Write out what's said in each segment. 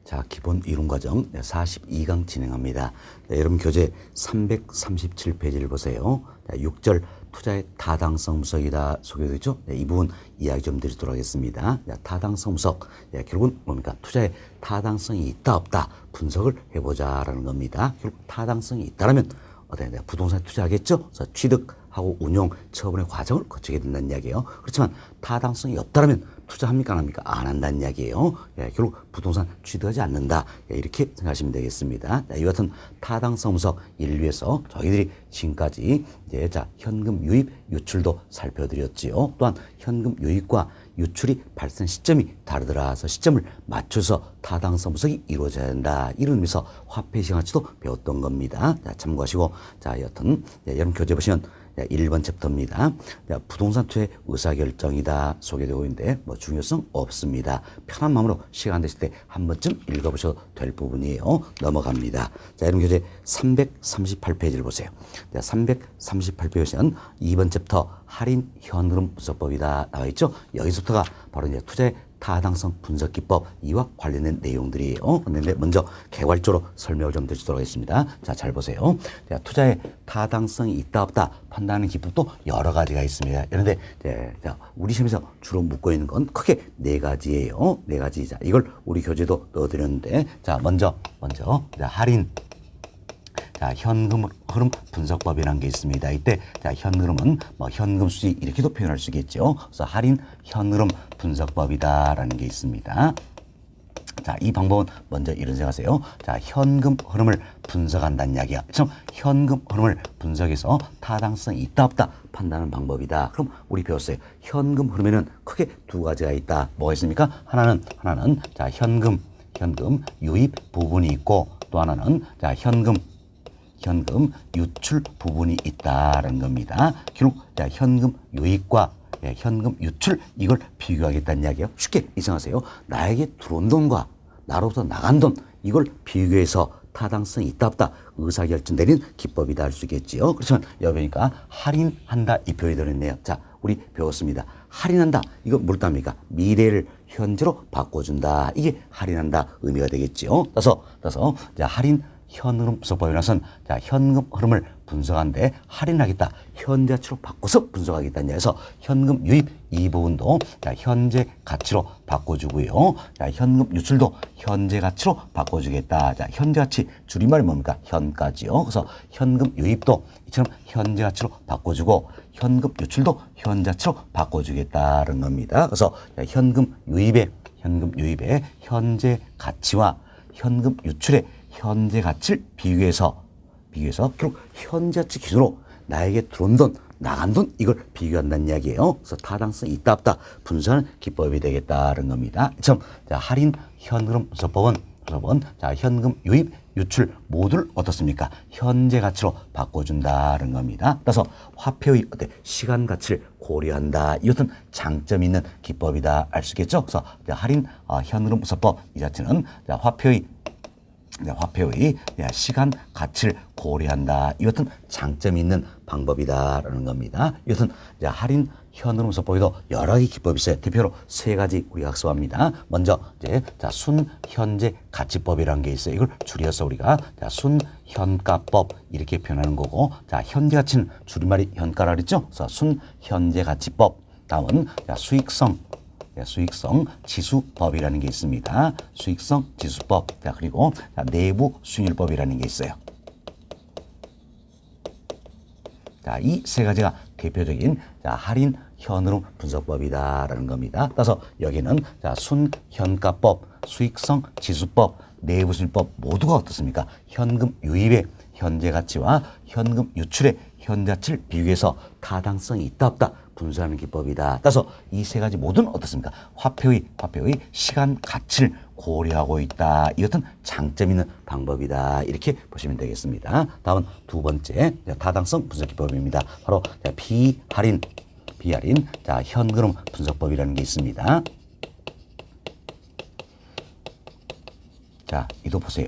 자, 기본 이론 과정 42강 진행합니다. 여러분 교재 337페이지를 보세요. 6절 투자의 타당성 분석이다 소개되어 있죠. 이 부분 이야기 좀 드리도록 하겠습니다. 타당성 분석, 결국은 뭡니까? 투자의 타당성이 있다 없다 분석을 해보자라는 겁니다. 결국 타당성이 있다라면 부동산에 투자하겠죠. 그래서 취득하고 운용, 처분의 과정을 거치게 된다는 이야기예요. 그렇지만 타당성이 없다라면 투자합니까? 안 합니까? 안 한다는 이야기예요. 결국 부동산 취득하지 않는다. 이렇게 생각하시면 되겠습니다. 이 같은 타당성 분석 인류에서 저희들이 지금까지 현금 유입, 유출도 살펴드렸지요. 또한 현금 유입과 유출이 발생 시점이 다르더라서 시점을 맞춰서 타당성 분석이 이루어져야 한다. 이런 의미에서 화폐 시장가치도 배웠던 겁니다. 참고하시고, 여튼 여러분 교재 보시면 1번 챕터입니다. 부동산 투자의 의사결정이다 소개되고 있는데 중요성 없습니다. 편한 마음으로 시간 되실 때 한 번쯤 읽어보셔도 될 부분이에요. 넘어갑니다. 여러분 교재 338페이지를 보세요. 338페이지 보시면 2번 챕터 할인 현흐름 분석법이다 나와 있죠. 여기서부터가 바로 이제 투자의 타당성 분석 기법 이와 관련된 내용들이에요. 그런데 먼저 개괄적으로 설명을 좀 드리도록 하겠습니다. 잘 보세요. 투자의 타당성이 있다 없다 판단하는 기법도 여러 가지가 있습니다. 그런데 우리 시험에서 주로 묻고 있는 건 크게 네 가지예요. 네 가지. 이걸 우리 교재도 넣어드렸는데 먼저 할인 현금 흐름 분석법이라는 게 있습니다. 이때 현흐름은 현금 수지 이렇게도 표현할 수 있겠죠. 그래서 할인 현흐름 분석법이다라는 게 있습니다. 이 방법은 먼저 이런 생각하세요. 현금 흐름을 분석한다는 이야기야. 그럼 현금 흐름을 분석해서 타당성이 있다 없다 판단하는 방법이다. 그럼 우리 배웠어요. 현금 흐름에는 크게 두 가지가 있다. 뭐가 있습니까? 하나는 현금 유입 부분이 있고 또 하나는 현금 유출 부분이 있다라는 겁니다. 결국 현금 유입과 현금 유출 이걸 비교하겠다는 이야기예요. 쉽게 이상하세요. 나에게 들어온 돈과 나로부터 나간 돈 이걸 비교해서 타당성이 있다 없다 의사결정 내리는 기법이다 할 수 있겠지요. 그렇지만 여기 보니까 할인한다 이 표현이 들어있네요. 우리 배웠습니다. 할인한다 이거 뭘 답니까? 미래를 현재로 바꿔준다. 이게 할인한다 의미가 되겠지요. 따라서 할인 현흐름 분석법에 나선 현금 흐름을 분석하는데 할인하겠다. 현재 가치로 바꿔서 분석하겠다는 얘기에서 현금 유입 이 부분도 현재 가치로 바꿔주고요. 현금 유출도 현재 가치로 바꿔주겠다. 현재 가치 줄임말이 뭡니까? 현가지요. 그래서 현금 유입도 이처럼 현재 가치로 바꿔주고 현금 유출도 현재 가치로 바꿔주겠다는 겁니다. 그래서 현금 유입의 현재 가치와 현금 유출의 현재 가치를 비교해서 결국 현재 가치 기준으로 나에게 들어온 돈, 나간 돈 이걸 비교한다는 이야기예요. 그래서 타당성이 있다 없다 분석하는 기법이 되겠다는 겁니다. 참 할인 현흐름 분석법은 현금 유입, 유출 모두를 어떻습니까? 현재 가치로 바꿔준다는 겁니다. 따라서 화폐의 시간 가치를 고려한다. 이것은 장점이 있는 기법이다 알 수 있겠죠? 그래서 할인 현흐름 분석법 이 자체는 화폐의 시간 가치를 고려한다. 이것은 장점이 있는 방법이다라는 겁니다. 이것은 할인 현흐름 분석법에도 여러 가지 기법이 있어요. 대표로 세 가지 우리가 학습합니다. 먼저 순현재 가치법이라는 게 있어요. 이걸 줄여서 우리가 순현가법 이렇게 표현하는 거고, 현재 가치는 줄임말이 현가라 그랬죠. 그래서 순현재 가치법. 다음은 수익성 지수법이라는 게 있습니다. 수익성 지수법. 그리고 내부 수익률법이라는 게 있어요. 이 세 가지가 대표적인 할인 현흐름 분석법이다라는 겁니다. 따라서 여기는 순현가법, 수익성 지수법, 내부 수익률법 모두가 어떻습니까? 현금 유입의 현재 가치와 현금 유출의 현재 가치를 비교해서 타당성이 있다 없다 분석하는 기법이다. 따라서 이 세 가지 모두는 어떻습니까? 화폐의 시간 가치를 고려하고 있다. 이것은 장점 있는 방법이다. 이렇게 보시면 되겠습니다. 다음은 두 번째 타당성 분석 기법입니다. 바로 비할인 현흐름 분석법이라는 게 있습니다. 이도 보세요.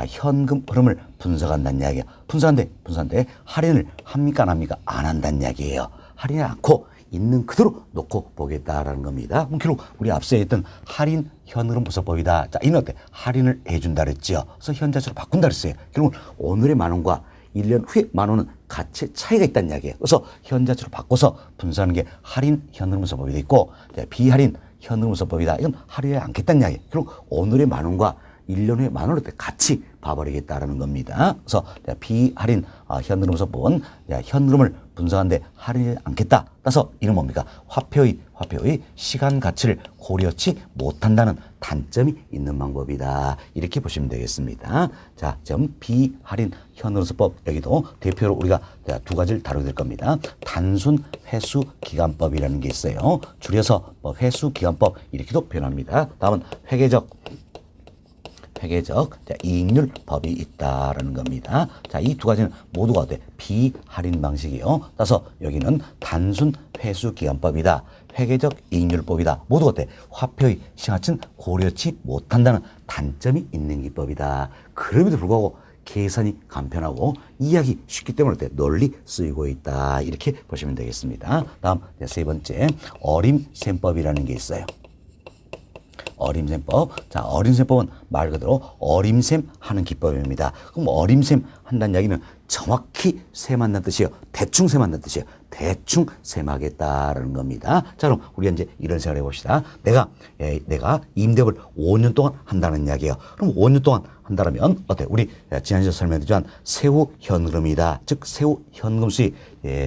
현금 흐름을 분석한다는 이야기예요. 분석한데 할인을 합니까 안 합니까? 안 한다는 이야기예요. 할인을 않고 있는 그대로 놓고 보겠다라는 겁니다. 그럼 결국 우리 앞서 했던 할인 현흐름 분석법이다. 자, 이는 어때? 할인을 해준다 그랬죠. 그래서 현자처로 바꾼다 그랬어요. 결국 오늘의 10,000원과 1년 후에 10,000원은 가치 차이가 있다는 이야기예요. 그래서 현자처로 바꿔서 분석하는 게 할인 현흐름 분석법이 돼 있고, 비할인 현흐름 분석법이다. 이건 할인하지 않겠다는 이야기예요. 결국 오늘의 10,000원과 1년 후에 10,000원을 같이 봐버리겠다라는 겁니다. 그래서 비할인 현흐름 분석법은 현흐름을 분석하는데 할인하지 않겠다. 따라서 이는 뭡니까? 화폐의 시간 가치를 고려치 못한다는 단점이 있는 방법이다. 이렇게 보시면 되겠습니다. 자, 지금 비할인 현흐름 분석법 여기도 대표로 우리가 두 가지를 다루게 될 겁니다. 단순 회수 기간법이라는 게 있어요. 줄여서 회수 기간법 이렇게도 표현합니다. 다음은 회계적 이익률 법이 있다라는 겁니다. 자, 이 두 가지는 모두가 어때? 비할인 방식이요. 따라서 여기는 단순 회수 기간법이다. 회계적 이익률법이다. 모두가 어때? 화폐의 시가치는 고려치 못한다는 단점이 있는 기법이다. 그럼에도 불구하고 계산이 간편하고 이해하기 쉽기 때문에 어때? 널리 쓰이고 있다. 이렇게 보시면 되겠습니다. 다음 세 번째 어림셈법이라는 게 있어요. 어림셈법. 자, 어림셈법은 말 그대로 어림셈 하는 기법입니다. 그럼 어림셈 한다는 이야기는 정확히 셈한다는 뜻이에요. 대충 셈한다는 뜻이에요. 대충 셈하겠다라는 겁니다. 자, 그럼 우리가 이제 이런 생각을 해봅시다. 내가 임대업을 5년 동안 한다는 이야기예요. 그럼 5년 동안 한다면 어때? 우리 지난주에 설명드린 세후 현금이다. 즉 세후 현금 수익.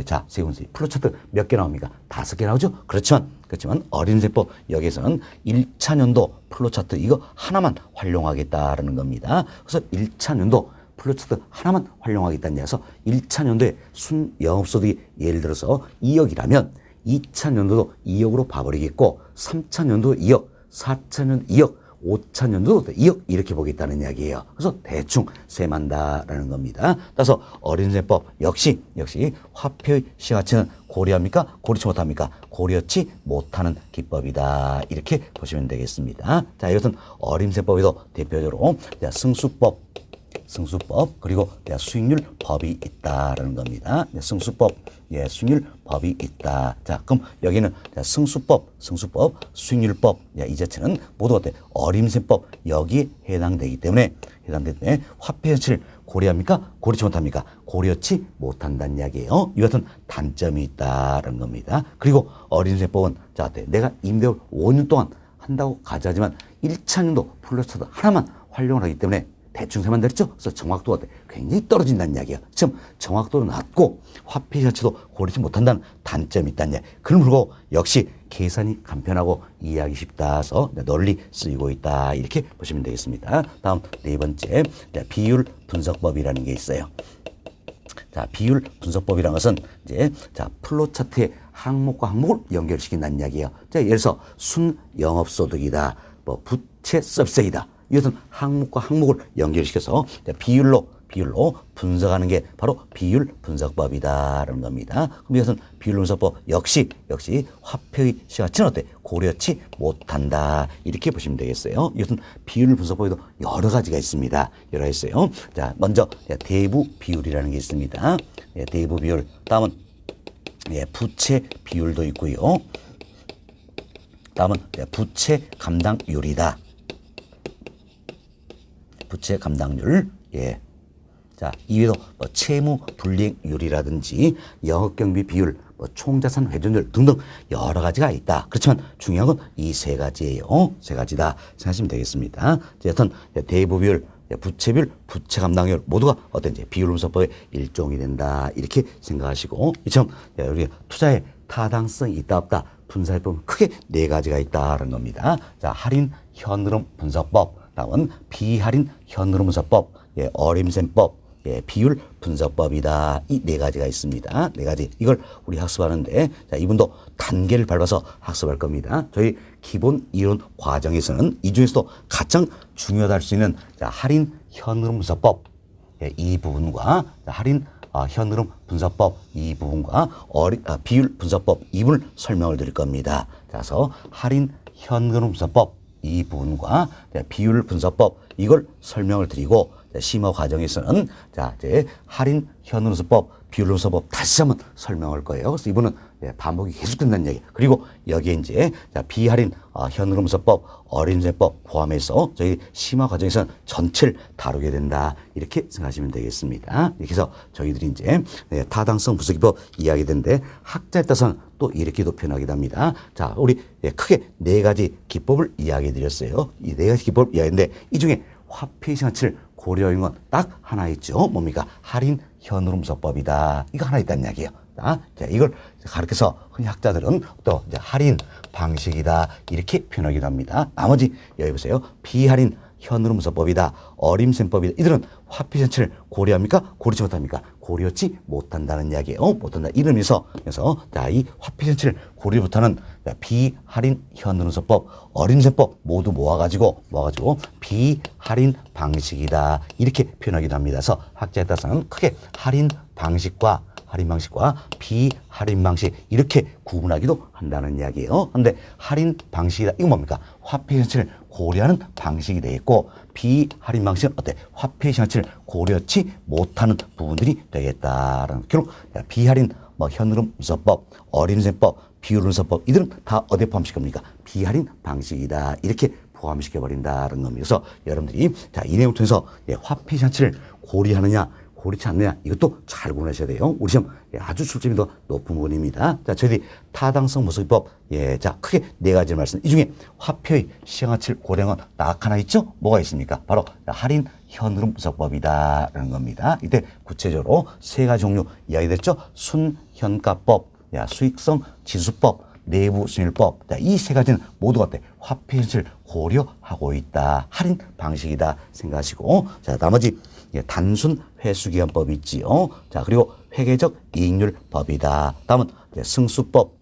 자, 세후 수익 플로 차트 몇 개 나옵니까? 5개 나오죠. 그렇지만 어림셈법 여기에서는 1차 년도 플로 차트 이거 하나만 활용하겠다라는 겁니다. 그래서 1차 년도 플로 차트 하나만 활용하겠다는 얘기에서 1차 년도에 순 영업소득이 예를 들어서 2억이라면 2차 년도도 2억으로 봐버리겠고 3차 년도 2억, 4차 년도 2억, 5차 년도 2억 이렇게 보겠다는 이야기예요. 그래서 대충 셈한다라는 겁니다. 따라서 어림셈법 역시 화폐의 시가치는 고려합니까? 고려치 못합니까? 고려치 못하는 기법이다. 이렇게 보시면 되겠습니다. 자, 이것은 어림셈법에도 대표적으로 승수법 그리고 수익률 법이 있다라는 겁니다. 승수법, 수익률 법이 있다. 자, 그럼 여기는 승수법, 수익률법 이 자체는 모두 어때? 어림셈법 여기에 해당되기 때문에 화폐 가치를 고려합니까? 고려치 못합니까? 고려치 못한다는 이야기예요. 이 같은 단점이 있다라는 겁니다. 그리고 어림셈법은 자, 내가 임대를 5년 동안 한다고 가정하지만 1차 년도 플러스도 하나만 활용을 하기 때문에 대충 세만 들었죠? 그래서 정확도가 굉장히 떨어진다는 이야기예요. 지금 정확도도 낮고 화폐 자체도 고르지 못한다는 단점이 있다는 이야기. 그러므로 역시 계산이 간편하고 이해하기 쉽다 해서 널리 쓰이고 있다. 이렇게 보시면 되겠습니다. 다음 네 번째 비율 분석법이라는 게 있어요. 자, 비율 분석법이라는 것은 이제 플로 차트의 항목과 항목을 연결시킨다는 이야기예요. 자, 예를 들어서 순 영업소득이다. 부채 서비스이다. 이것은 항목과 항목을 연결시켜서 비율로 분석하는 게 바로 비율 분석법이다라는 겁니다. 그럼 이것은 비율 분석법 역시 화폐의 시가치는 어때? 고려치 못한다. 이렇게 보시면 되겠어요. 이것은 비율 분석법에도 여러 가지가 있습니다. 여러 가지 있어요. 자, 먼저 대부 비율이라는 게 있습니다. 대부 비율. 다음은 부채 비율도 있고요. 다음은 부채 감당률이다. 부채 감당률, 자, 이외에도 채무 불이익률이라든지 영업경비 비율, 총자산 회전율 등등 여러 가지가 있다. 그렇지만 중요한 건 이 세 가지예요. 세 가지다 생각하시면 되겠습니다. 여튼 대부 비율, 부채 비율, 부채 감당률 모두가 어떤지 비율 분석법의 일종이 된다. 이렇게 생각하시고 이처럼 우리 투자에 타당성이 있다 없다 분석해 보면 크게 네 가지가 있다는 겁니다. 자, 할인 현흐름 분석법. 다음은 비할인 현흐름 분석법, 어림셈법, 비율 분석법이다. 이 네 가지가 있습니다. 네 가지. 이걸 우리 학습하는데, 자, 이분도 단계를 밟아서 학습할 겁니다. 저희 기본 이론 과정에서는 이 중에서도 가장 중요하다 할 수 있는 할인 현흐름 분석법, 이 부분과 할인 현흐름 분석법 이 부분과 비율 분석법 이 부분을 설명을 드릴 겁니다. 그래서 할인 현흐름 분석법 이 부분과 비율 분석법 이걸 설명을 드리고 심화 과정에서는 이제 할인 현흐름 분석법, 비율 분석법 다시 한번 설명할 거예요. 그래서 이분은 반복이 계속된다는 얘기. 그리고 여기에 이제 비할인 현금문서법, 어린이재법 포함해서 저희 심화 과정에서는 전체를 다루게 된다. 이렇게 생각하시면 되겠습니다. 이렇게 해서 저희들이 이제 타당성 분석기법 이야기되는데 학자에 따라서는 또 이렇게도 표현하게 됩니다. 자, 우리 크게 네 가지 기법을 이야기해 드렸어요. 이 네 가지 기법 이야기인데 이 중에 화폐 시장치를 고려한 건 딱 하나 있죠. 뭡니까? 할인 현금문서법이다. 이거 하나 있다는 이야기예요. 자, 이걸 가르쳐서 흔히 학자들은 또 이제 할인 방식이다 이렇게 표현하기도 합니다. 나머지 여기 보세요. 비할인 현금문서법이다, 어림셈법이다. 이들은 화폐 전체를 고려합니까? 고려치 못합니까? 고려치 못한다는 이야기예요. 못한다. 이름에서 그래서 이 화폐 전체를 고려 못하는 비할인 현금문서법, 어림셈법 모두 모아가지고 비할인 방식이다 이렇게 표현하기도 합니다. 그래서 학자에 따라서는 크게 할인 방식과 비할인 방식 이렇게 구분하기도 한다는 이야기예요. 그런데 할인 방식이다. 이건 뭡니까? 화폐 전체를 고려하는 방식이 되겠고 비할인 방식은 어때? 화폐 전체를 고려치 못하는 부분들이 되겠다라는 결국 비할인 현금문서법, 어린이재법, 비율문서법 이들은 다 어디에 포함시킵니까? 비할인 방식이다 이렇게 포함시켜버린다는 겁니다. 그래서 여러분들이 이 내용을 통해서 화폐 전체를 고려하느냐 고르지 않느냐 이것도 잘 구분하셔야 돼요. 우리 시험 아주 출제율이 더 높은 부분입니다. 자, 저희들이 타당성 분석기법 자 크게 네 가지 말씀. 이 중에 화폐의 시행가치를 고려한 건 딱 하나 있죠? 뭐가 있습니까? 바로 할인 현금분석법이다라는 겁니다. 이때 구체적으로 세 가지 종류 이야기됐죠? 순현가법, 수익성 지수법, 내부 순일법. 이 세 가지는 모두가 어때? 화폐 현실을 고려하고 있다. 할인 방식이다 생각하시고 자 나머지 단순 회수기한법이 있지요. 자, 그리고 회계적 이익률 법이다. 다음은 승수법,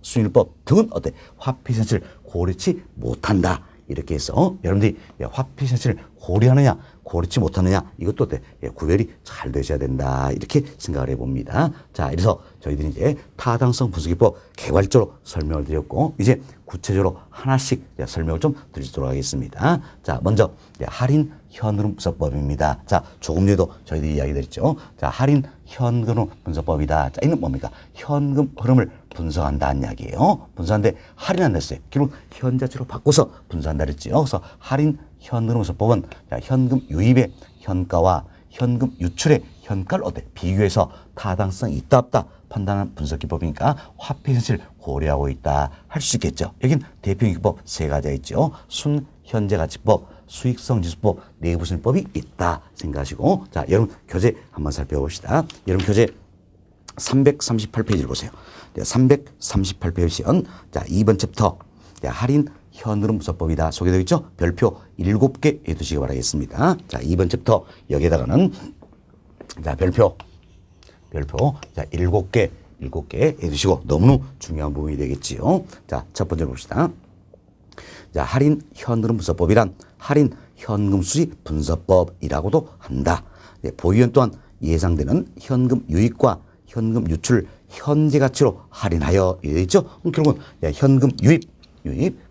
순일법 등은 어때? 화폐 현실을 고려치 못한다. 이렇게 해서 여러분들이 화폐 현실을 고려하느냐, 고려치 못하느냐 이것도 어때? 구별이 잘 되셔야 된다. 이렇게 생각을 해봅니다. 자, 그래서 저희들이 이제 타당성 분석기법 개괄적으로 설명을 드렸고 이제 구체적으로 하나씩 설명을 좀 드리도록 하겠습니다. 자, 먼저 할인 현금 분석법입니다. 자, 조금 전에도 저희들이 이야기 드렸죠. 자, 할인 현금 분석법이다. 자, 이는 뭡니까? 현금 흐름을 분석한다는 이야기예요. 분석하는데 할인한다 했어요. 결국 현자치로 바꿔서 분석한다 그랬죠. 그래서 할인 현금 분석법은 자, 현금 유입의 현가와 현금 유출의 현가를 어때? 비교해서 타당성 있다 없다 판단하는 분석 기법이니까 화폐 현실을 고려하고 있다 할 수 있겠죠. 여긴 대표 기법 세 가지가 있죠. 순현재가치법, 수익성 지수법, 내부순법이 있다 생각하시고 자 여러분 교재 한번 살펴봅시다. 여러분 교재 338페이지를 보세요. 338페이지 자 2번 챕터 할인 현흐름 분석법이다 소개되어 있죠. 별표 7개 해두시기 바라겠습니다. 자 2번 챕터 여기에다가는 자 별표 자 7개 해두시고 너무너무 중요한 부분이 되겠지요. 자 첫 번째로 봅시다. 자 할인 현흐름 분석법이란 할인 현금 수지 분석법이라고도 한다. 보유원 또한 예상되는 현금 유입과 현금 유출 현재 가치로 할인하여 되어 있죠. 결국은 현금 유입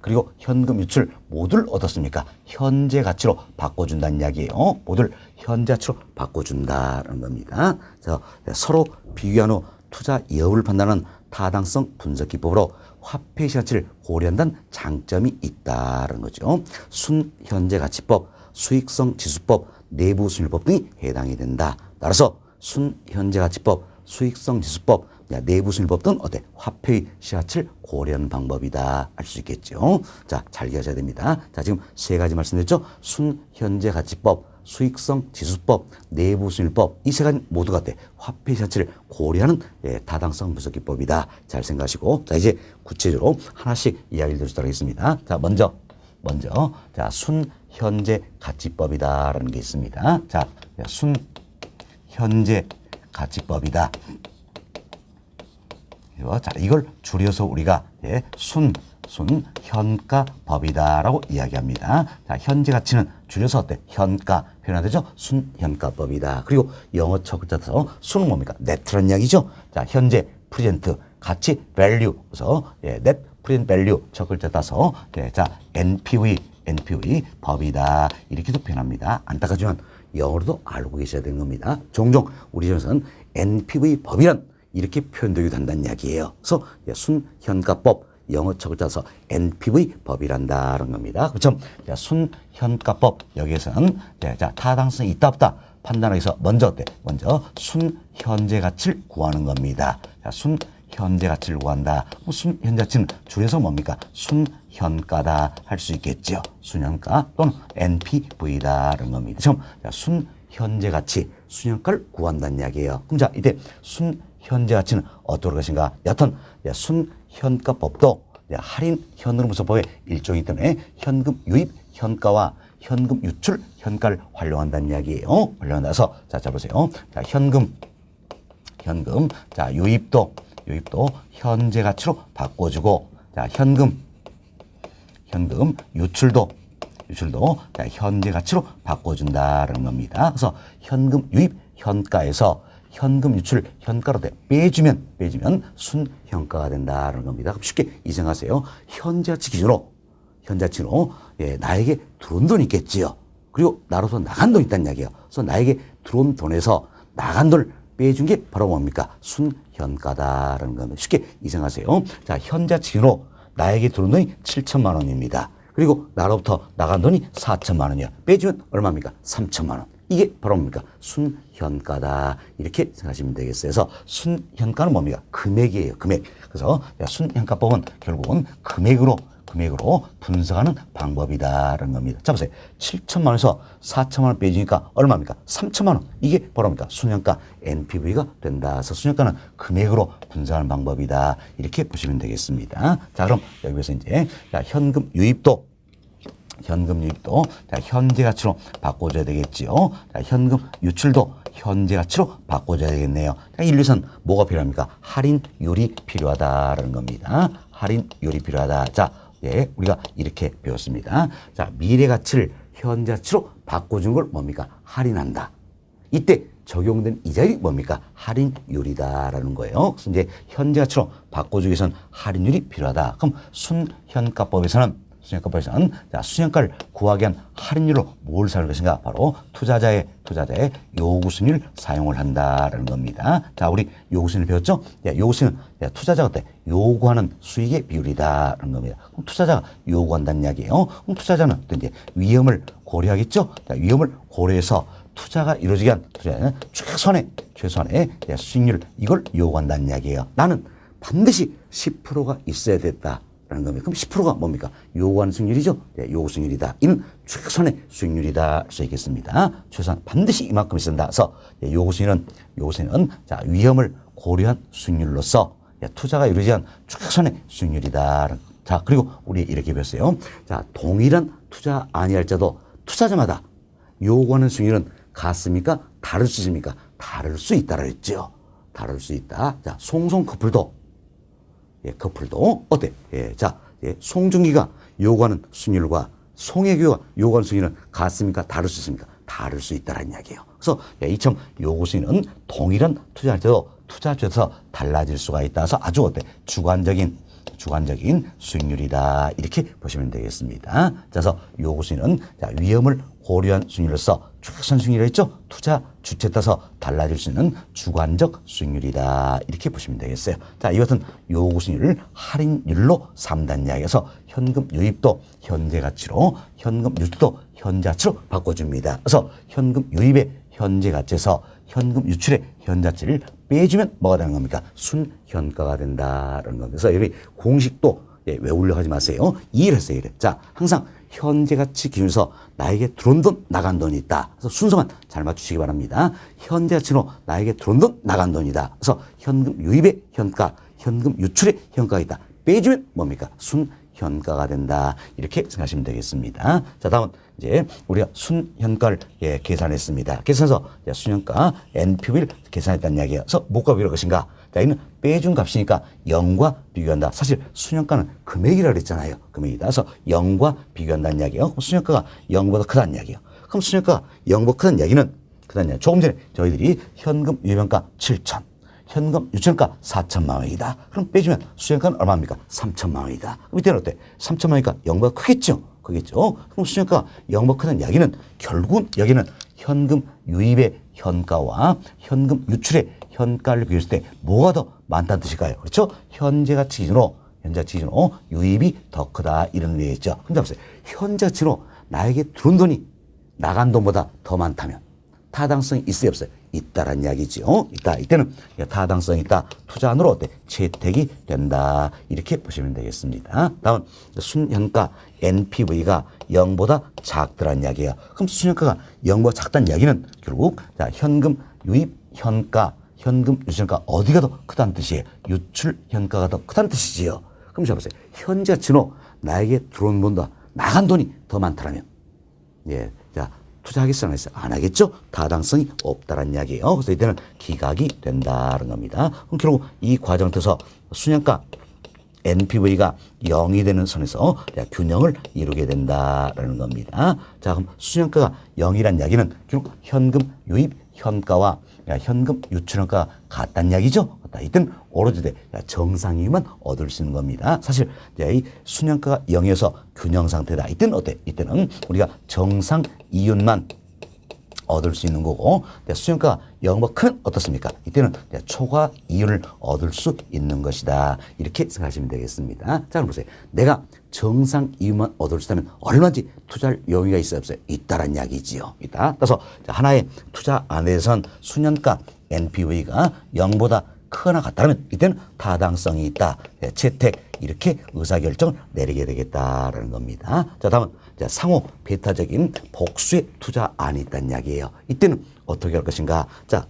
그리고 현금 유출 모두를 얻었습니까? 현재 가치로 바꿔준다는 이야기예요. 모두를 현재 가치로 바꿔준다는 겁니다. 그래서 서로 비교한 후 투자 여부를 판단하는 타당성 분석 기법으로 화폐 가치를 고려한다는 장점이 있다는 거죠. 순현재 가치법, 수익성 지수법, 내부 순일법 등이 해당이 된다. 따라서 순현재 가치법, 수익성 지수법, 내부 순일법 등 어때? 화폐의 시가치를 고려하는 방법이다 알 수 있겠죠. 자, 잘 기억하셔야 됩니다. 자, 지금 세 가지 말씀드렸죠. 순현재 가치법, 수익성 지수법, 내부 순일법 이 세 가지 모두가 어때? 화폐 시가치를 고려하는 타당성 분석 기법이다. 잘 생각하시고 자, 이제 구체적으로 하나씩 이야기를 드리도록 하겠습니다. 자, 먼저 자, 순현재 가치법이다라는 게 있습니다. 자, 순현재 가치법이다. 자, 이걸 줄여서 우리가 순현가법이다라고 이야기합니다. 자, 현재 가치는 줄여서 어때? 현가 표현하되죠? 순현가법이다. 그리고 영어 첫 글자에서 순은 뭡니까? 네트란 이야기죠. 자, 현재 프레젠트 가치 밸류 그래서 net present value 첫 글자 따서 자, NPV 법이다. 이렇게도 표현합니다. 안타깝지만 영어로도 알고 계셔야 되는 겁니다. 종종 우리 점에서는 NPV 법이란 이렇게 표현되기도 한다는 이야기예요. 그래서 순현가법 영어 척을 짜서 NPV 법이란다는 겁니다. 그렇죠? 순현가법 여기에서는 자, 타당성이 있다 없다 판단하기 위해서 먼저 순현재 가치를 구하는 겁니다. 자, 순현재 가치를 구한다. 순현재 가치는 줄여서 뭡니까? 순현가다 할 수 있겠죠. 순현가 또는 NPV다라는 겁니다. 자, 순현재 가치, 순현가를 구한다는 이야기예요. 그럼 자, 이때 순현재 가치는 어떨 것인가? 여튼 순현가법도 할인 현금무소법의 일종이기 때문에 현금 유입 현가와 현금 유출 현가를 활용한다는 이야기예요. 활용한다서 자 보세요. 자, 현금 자, 유입도 현재 가치로 바꿔주고 자, 현금 유출도 자, 현재 가치로 바꿔준다는 겁니다. 그래서 현금 유입 현가에서 현금 유출 현가로 빼주면 순현가가 된다는 겁니다. 쉽게 이정하세요. 현재 가치 기준으로 나에게 들어온 돈이 있겠지요. 그리고 나로서 나간 돈이 있다는 이야기예요. 그래서 나에게 들어온 돈에서 나간 돈을 빼준 게 바로 뭡니까? 순현가다라는 겁니다. 쉽게 이정하세요. 자, 현재 가치 기준으로 나에게 들어온 돈이 7천만 원입니다. 그리고 나로부터 나간 돈이 4천만 원이요. 빼주면 얼마입니까? 3천만 원. 이게 바로 뭡니까? 순현가다. 이렇게 생각하시면 되겠어요. 그래서 순현가는 뭡니까? 금액이에요. 금액. 그래서 순현가법은 결국은 금액으로 분석하는 방법이다라는 겁니다. 자, 보세요. 7천만 원에서 4천만 원 빼주니까 얼마입니까? 3천만 원. 이게 바로 뭡니까? 순현가 NPV가 된다. 그래서 순현가는 금액으로 분석하는 방법이다. 이렇게 보시면 되겠습니다. 자, 그럼 여기서 이제 현금 유입도 자, 현재 가치로 바꿔줘야 되겠지요. 자, 현금 유출도 현재 가치로 바꿔줘야 되겠네요. 자, 인류선 뭐가 필요합니까? 할인율이 필요하다라는 겁니다. 할인율이 필요하다. 자, 우리가 이렇게 배웠습니다. 자, 미래 가치를 현재 가치로 바꿔준 걸 뭡니까? 할인한다. 이때 적용된 이자율이 뭡니까? 할인율이다라는 거예요. 그래서 이제 현재 가치로 바꿔주기 위해서는 할인율이 필요하다. 그럼 순현가법에서는 자, 순현가를 구하기 위한 할인율로 뭘 사용할 것인가? 바로 투자자의 요구순위를 사용을 한다라는 겁니다. 자, 우리 요구순위를 배웠죠? 요구순위는 투자자가 요구하는 수익의 비율이다라는 겁니다. 그럼 투자자가 요구한다는 이야기예요. 그럼 투자자는 또 이제 위험을 고려하겠죠? 자, 위험을 고려해서 투자가 이루어지기 위한 투자자는 최소한의 수익률 이걸 요구한다는 이야기예요. 나는 반드시 10%가 있어야 됐다. 라는 겁니다. 그럼 10%가 뭡니까? 요구하는 수익률이죠? 요구 수익률이다. 이는 최선의 수익률이다. 할 수 있겠습니다. 최소한 반드시 이만큼 있어야 된다. 그래서 요구 수익률은 자, 위험을 고려한 수익률로서 투자가 이루어지지 않은 최선의 수익률이다. 자, 그리고 우리 이렇게 배웠어요. 자, 동일한 투자 아니할지라도 투자자마다 요구하는 수익률은 같습니까? 다를 수 있습니까? 다를 수 있다라 했죠. 다를 수 있다. 자, 송송 커플도 어때? 자, 송중기가 요구하는 수익률과 송혜교가 요구하는 수익률은 같습니까? 다를 수 있습니까? 다를 수 있다는 이야기예요. 그래서 이처럼 요구 수익률은 동일한 투자할 때도 투자처에서 달라질 수가 있다. 그래서 아주 어때? 주관적인 수익률이다. 이렇게 보시면 되겠습니다. 그래서 요구 수익률은 자, 위험을 고려한 수익률로서 최선 수익률이라 했죠? 투자 주체에 따라서 달라질 수 있는 주관적 수익률이다. 이렇게 보시면 되겠어요. 자, 이것은 요구 수익률을 할인율로 삼다는 이야기에서 현금 유입도 현재 가치로, 현금 유출도 현재 가치로 바꿔줍니다. 그래서 현금 유입의 현재 가치에서 현금 유출의 현재 가치를 빼주면 뭐가 되는 겁니까? 순현가가 된다는 겁니다. 그래서 여기 공식도 외우려고 하지 마세요. 이해를 했어요. 이래. 자, 항상 현재 가치 기준에서 나에게 들어온 돈, 나간 돈이 있다. 그래서 순서만 잘 맞추시기 바랍니다. 현재 가치로 나에게 들어온 돈, 나간 돈이다. 그래서 현금 유입의 현가, 현금 유출의 현가가 있다. 빼주면 뭡니까? 순현가가 된다. 이렇게 생각하시면 되겠습니다. 자, 다음은 이제 우리가 순현가를 계산했습니다. 계산해서 순현가 NPV를 계산했다는 이야기예요. 그래서 뭐가 비교할 것인가? 자, 이는 빼준 값이니까 0과 비교한다. 사실 순현가는 금액이라고 그랬잖아요. 금액이다. 그래서 0과 비교한다는 이야기예요. 그럼 순현가가 0보다 크다는 이야기예요. 그럼 순현가가 0보다 크다는 이야기는 조금 전에 저희들이 현금 유입원가 7천, 현금 유출가 4천만 원이다. 그럼 빼주면 순현가는 얼마입니까? 3천만 원이다. 그럼 이때는 어때? 3천만 원이니까 0보다 크겠죠? 그럼 순현가가 0보다 크다는 이야기는 결국은 여기는 현금 유입의 현가와 현금 유출의 현가를 비교했을 때 뭐가 더 많다는 뜻일까요? 그렇죠? 현재 가치 기준으로 유입이 더 크다 이런 의미겠죠. 근데 보세요. 현재 가치로 나에게 들어온 돈이 나간 돈보다 더 많다면 타당성이 있어요, 없어요? 있다란 이야기죠. 있다. 이때는 타당성이 있다. 투자안으로 어때? 채택이 된다. 이렇게 보시면 되겠습니다. 다음 순현가 NPV가 0보다 작더란 이야기예요. 그럼 순현가가 0보다 작다는 이야기는 결국 자, 현금 유입 현가, 현금 유출 현가 어디가 더 크다는 뜻이에요? 유출 현가가 더 크다는 뜻이지요. 그럼 자 보세요. 현재 가치로 나에게 들어온 돈보다 나간 돈이 더 많다면 예, 자 투자하겠어 안 하겠어? 안 하겠죠? 타당성이 없다는 이야기예요. 그래서 이때는 기각이 된다는 겁니다. 그럼 결국 이 과정을 통해서 순현가 NPV가 0이 되는 선에서 균형을 이루게 된다라는 겁니다. 자, 그럼 순현가가 0이란 이야기는 결국 현금 유입 현가와 현금 유출 현가가 같다는 이야기죠. 이때는 오로지 정상이유만 얻을 수 있는 겁니다. 사실 이 순현가가 0이어서 균형 상태다. 이때는 어때? 이때는 우리가 정상 이윤만 얻을 수 있는 거고 수준가가 0보다 크면 어떻습니까? 이때는 초과 이윤을 얻을 수 있는 것이다. 이렇게 생각하시면 되겠습니다. 자, 그럼 보세요. 내가 정상 이윤만 얻을 수 있다면 얼마인지 투자할 용의가 있어요, 없어요? 있다란 이야기지요. 있다. 그래서 하나의 투자 안에선 수년가 NPV가 0보다 크거나 같다면 이때는 타당성이 있다. 채택 이렇게 의사결정을 내리게 되겠다라는 겁니다. 자, 다음은 상호 배타적인 복수의 투자안이 있다는 이야기예요. 이때는 어떻게 할 것인가? 자,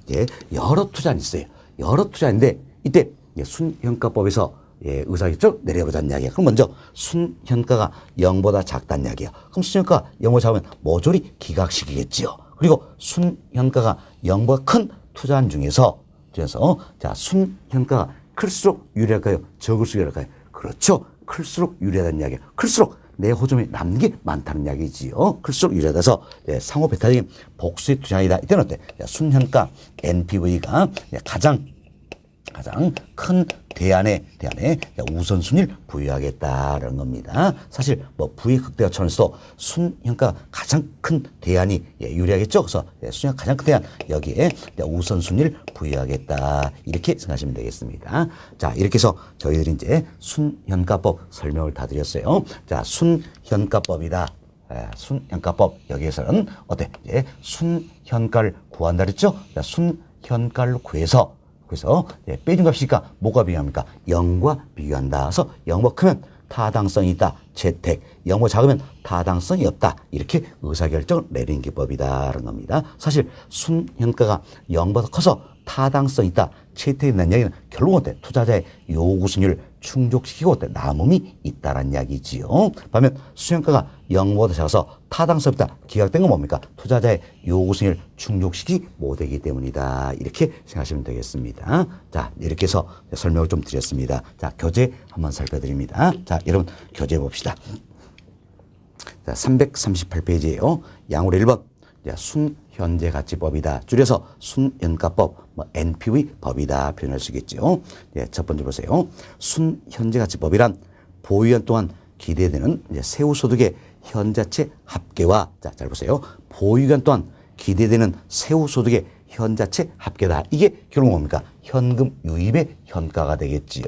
여러 투자안이 있어요. 여러 투자인데 이때 순현가법에서 의사결정 내려보자는 이야기예요. 그럼 먼저 순현가가 0보다 작다는 이야기예요. 그럼 순현가가 0보다 작으면 모조리 기각시키겠지요. 그리고 순현가가 0보다 큰 투자안 중에서 자, 순현가가 클수록 유리할까요? 적을수록 유리할까요? 그렇죠. 클수록 유리하다는 이야기예요. 클수록 내 호점에 남는 게 많다는 이야기지요. 클수록 유리하다서 상호 배타적인 복수의 투자이다. 이때는 어때? 순현가 NPV가 가장 큰 대안에 우선순위를 부여하겠다라는 겁니다. 사실 부의 극대화 차원에서도 순현가가 가장 큰 대안이 유리하겠죠. 그래서 순현가 가장 큰 대안 여기에 우선순위를 부여하겠다 이렇게 생각하시면 되겠습니다. 자, 이렇게 해서 저희들이 이제 순현가법 설명을 다 드렸어요. 자, 순현가법이다. 순현가법 여기에서는 어때? 순현가를 구한다 그랬죠. 자, 순현가를 구해서 그래서 빼준 값이니까 뭐가 비교합니까? 0과 비교한다. 그래서 0보다 크면 타당성이 있다. 채택. 0보다 작으면 타당성이 없다. 이렇게 의사결정을 내리는 기법이다라는 겁니다. 사실 순현가가 0보다 커서 타당성이 있다. 채택이 된다는 이야기는 결국 어때? 투자자의 요구 수익률을 충족시키고 어때? 남음이 있다라는 이야기지요. 반면 순현가가 0보다 작아서 타당성이 없다. 기각된 건 뭡니까? 투자자의 요구 수익률을 충족시키지 못하기 때문이다. 이렇게 생각하시면 되겠습니다. 자, 이렇게 해서 설명을 좀 드렸습니다. 자, 교재 한번 살펴드립니다. 자, 여러분 교재 봅시다. 자, 338페이지예요. 양으로 1번. 순현재가치법이다. 줄여서 순현가법, NPV 법이다 표현할 수 있겠죠. 첫 번째 보세요. 순현재가치법이란 보유기간 동안 기대되는 세후소득의 현자체 합계와 잘 보세요. 보유기간 동안 기대되는 세후소득의 현자체 합계다. 이게 결국 뭡니까? 현금 유입의 현가가 되겠지요.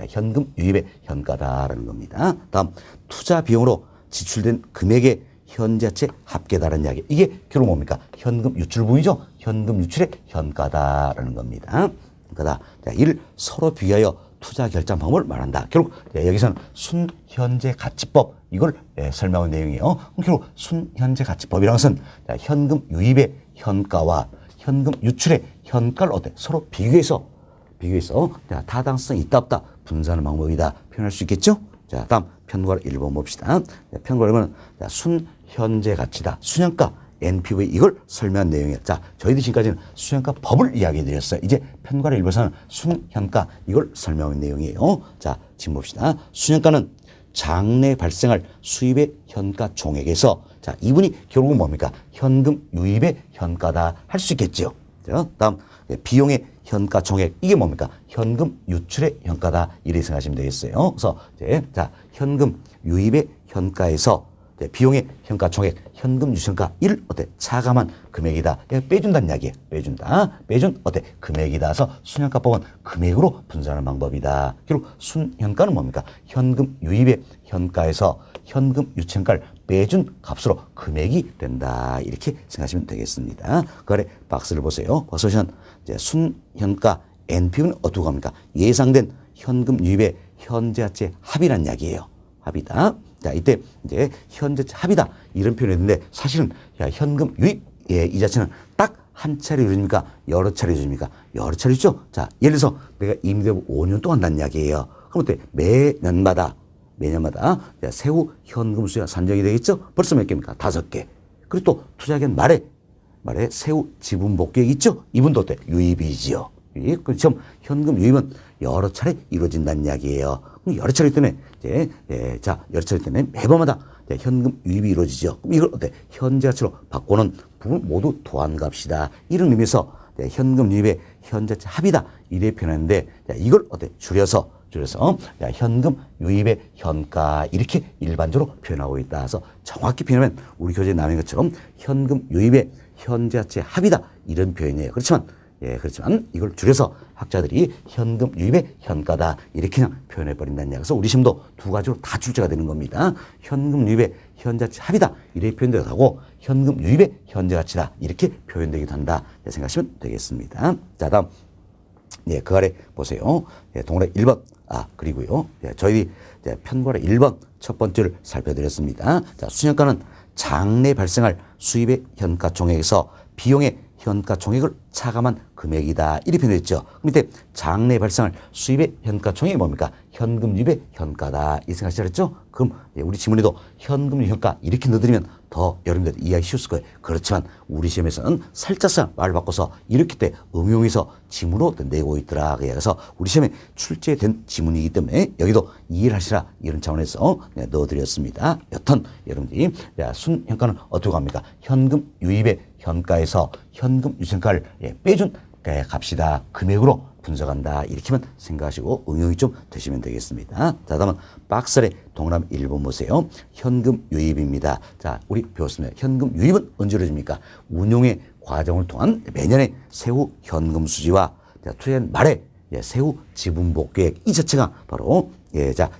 현금 유입의 현가다라는 겁니다. 다음 투자 비용으로 지출된 금액의 현자체 합계다라는 이야기. 이게 결국 뭡니까? 현금 유출 부위죠. 현금 유출의 현가다라는 겁니다. 그러다 이를 서로 비교하여 투자 결정 방법을 말한다. 결국 여기서는 순현재 가치법 이걸 설명한 내용이에요. 그럼 결국 순현재 가치법이라는 것은 현금 유입의 현가와 현금 유출의 현가를 어때? 서로 비교해서 타당성이 있다 없다 분산하는 방법이다 표현할 수 있겠죠. 자, 다음 편과를 1번 봅시다. 편과를 보면 순현재 가치다. 순현가 NPV 이걸 설명한 내용이에요. 자, 저희들이 지금까지는 순현가 법을 이야기해 드렸어요. 이제 편과를 1번에서는 순현가 이걸 설명한 내용이에요. 자, 지금 봅시다. 순현가는 장래 발생할 수입의 현가 총액에서 자, 이분이 결국은 뭡니까? 현금 유입의 현가다 할 수 있겠죠. 자, 다음 비용의 현가 총액 이게 뭡니까? 현금 유출의 현가다 이렇게 생각하시면 되겠어요. 그래서 자, 현금 유입의 현가에서 비용의 현가총액, 현금 유증가 이를 어때 차감한 금액이다. 빼준다는 이야기예요. 빼준 어때 금액이다서 순현가법은 금액으로 분산하는 방법이다. 결국 순현가는 뭡니까? 현금 유입의 현가에서 현금 유증가를 빼준 값으로 금액이 된다. 이렇게 생각하시면 되겠습니다. 그 아래 박스를 보세요. 보시면 이제 순현가 NPV는 어떻게 합니까? 예상된 현금 유입의 현재가치의 합이란 이야기예요. 합이다. 자, 이때 이제 현재가치 합이다. 이런 표현을 했는데 사실은 현금 유입 이 자체는 딱 한 차례 이루어집니까? 여러 차례 이루어집니까? 여러 차례죠. 자, 예를 들어서 내가 임대부 5년 동안 한다는 이야기예요. 그럼 어때? 매년마다 세후 현금 수가 산정이 되겠죠? 벌써 몇 개입니까? 5개. 그리고 또 투자기간 말에 세후 지분 복귀액 있죠? 이분도 어때? 유입이지요. 유입. 그렇죠? 현금 유입은 여러 차례 이루어진다는 이야기예요. 그럼 여러 차례 때문에 여러 차례 때문에 매번마다 현금 유입이 이루어지죠. 그럼 이걸 어때? 현재가치로 바꾸는 부분 모두 도안값이다. 이런 의미에서 현금 유입의 현재가치 합이다. 이래 표현하는데 이걸 어때? 줄여서 현금 유입의 현가 이렇게 일반적으로 표현하고 있다. 그래서 정확히 표현하면 우리 교재에 나온 것처럼 현금 유입의 현재가치 합이다. 이런 표현이에요. 그렇지만 이걸 줄여서 학자들이 현금 유입의 현가다 이렇게 그냥 표현해버린다는 이야기. 그래서 우리 시험도 두 가지로 다 출제가 되는 겁니다. 현금 유입의 현재가치 합이다 이렇게 표현되기도 하고 현금 유입의 현재가치다 이렇게 표현되기도 한다 생각하시면 되겠습니다. 자, 다음 그 아래 보세요. 동그라미 1번 그리고요 저희들이 편과라 1번 첫 번째를 살펴드렸습니다. 자, 순현가는 장래 발생할 수입의 현가총액에서 비용의 현가총액을 차감한 금액이다. 이렇게 표현했죠. 밑에 장래 발생할 수입의 현가총액이 뭡니까? 현금 유입의 현가다. 이 생각하셨죠? 그럼 우리 지문에도 현금 유입 현가 이렇게 넣어드리면 더 여러분들 이해하기 쉬웠을 거예요. 그렇지만 우리 시험에서는 살짝 말을 바꿔서 이렇게 때 응용해서 지문으로 내고 있더라. 그래서 우리 시험에 출제된 지문이기 때문에 여기도 이해를 하시라 이런 차원에서 넣어드렸습니다. 여튼 여러분들이 순현가는 어떻게 합니까? 현금 유입의 현가에서 현금 유증가를 빼준 값이다. 금액으로 분석한다. 이렇게만 생각하시고 응용이 좀 되시면 되겠습니다. 자, 다음은 박스에 동그라미 1번 보세요. 현금 유입입니다. 자, 우리 배웠습니다. 현금 유입은 언제 이루어집니까? 운용의 과정을 통한 매년의 세후 현금 수지와 투자한 말에 세후 지분 복귀액 이 자체가 바로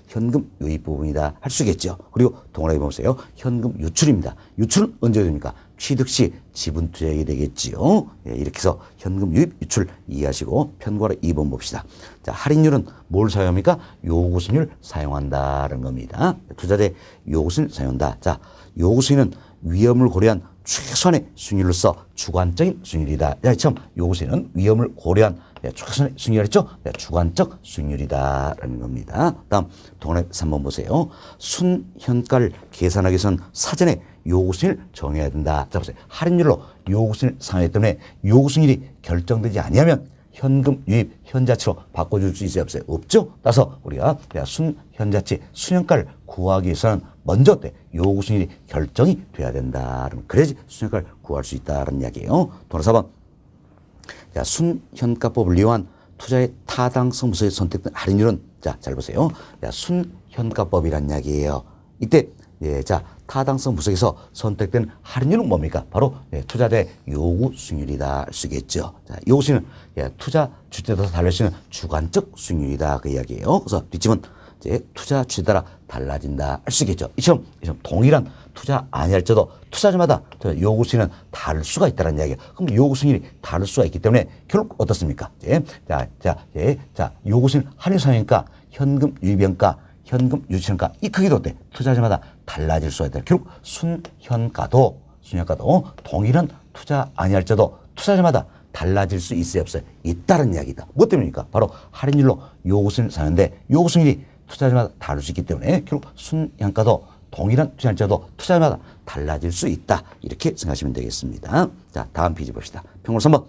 현금 유입 부분이다 할 수 있겠죠. 그리고 동그라미 보세요. 현금 유출입니다. 유출은 언제 됩니까? 취득 시 지분 투자액이 되겠지요. 이렇게 해서 현금 유입 유출 이해하시고 편과로 2번 봅시다. 자, 할인율은 뭘 사용합니까? 요구수익률 사용한다는 겁니다. 투자자의 요구수익률 사용한다. 자, 요구수익은 위험을 고려한 최소한의 수익률로서 주관적인 수익률이다. 처음 요구수익은 위험을 고려한 최소한의 수익률 했죠? 주관적 수익률이다라는 겁니다. 다음 동그라미 3번 보세요. 순현가를 계산하기 위해서는 사전에 요구수익을 정해야 된다. 자, 보세요. 할인율로 요구수익을 상하기 때문에 요구수익이 결정되지 아니하면 현금 유입 현자치로 바꿔줄 수 있어요? 없어요? 없죠? 따라서 우리가 순현자치 순현가를 구하기 위해서는 먼저 요구수익이 결정이 돼야 된다. 그래야지 순현가를 구할 수 있다는 이야기예요. 동그라미 4번. 순현가법을 이용한 투자의 타당성 부서에 선택된 할인율은 잘 보세요. 순현가법이란 이야기예요. 이때 타당성 분석에서 선택된 할인율은 뭡니까? 바로 투자자의 요구 수익률이다 할 수 있겠죠. 요구 수익률은 투자 주체에 따라서 달라질 수 있는 주관적 수익률이다 그 이야기예요. 그래서 뒷집은 투자 주체에 따라 달라진다 할 수 있겠죠. 이처럼 동일한 투자 아니할지라도 투자자마다 요구 수익률은 다를 수가 있다는 이야기예요. 그럼 요구 수익률이 다를 수가 있기 때문에 결국 어떻습니까? 요구 수익률 할인 상여니까 현금 유입현가 현금 유치현가 이 크기도 어때? 투자자마다 달라질 수가 있다. 결국 순현가도 동일한 투자 아니할지라도 투자자마다 달라질 수 있어요 없어요? 있다는 이야기다. 뭐 때문입니까? 바로 할인율로 요구수익을 사는데 요구수익이 투자자마다 다를 수 있기 때문에 결국 순현가도 동일한 투자자도 투자자마다 달라질 수 있다. 이렇게 생각하시면 되겠습니다. 자, 다음 페이지 봅시다. 평균 3번.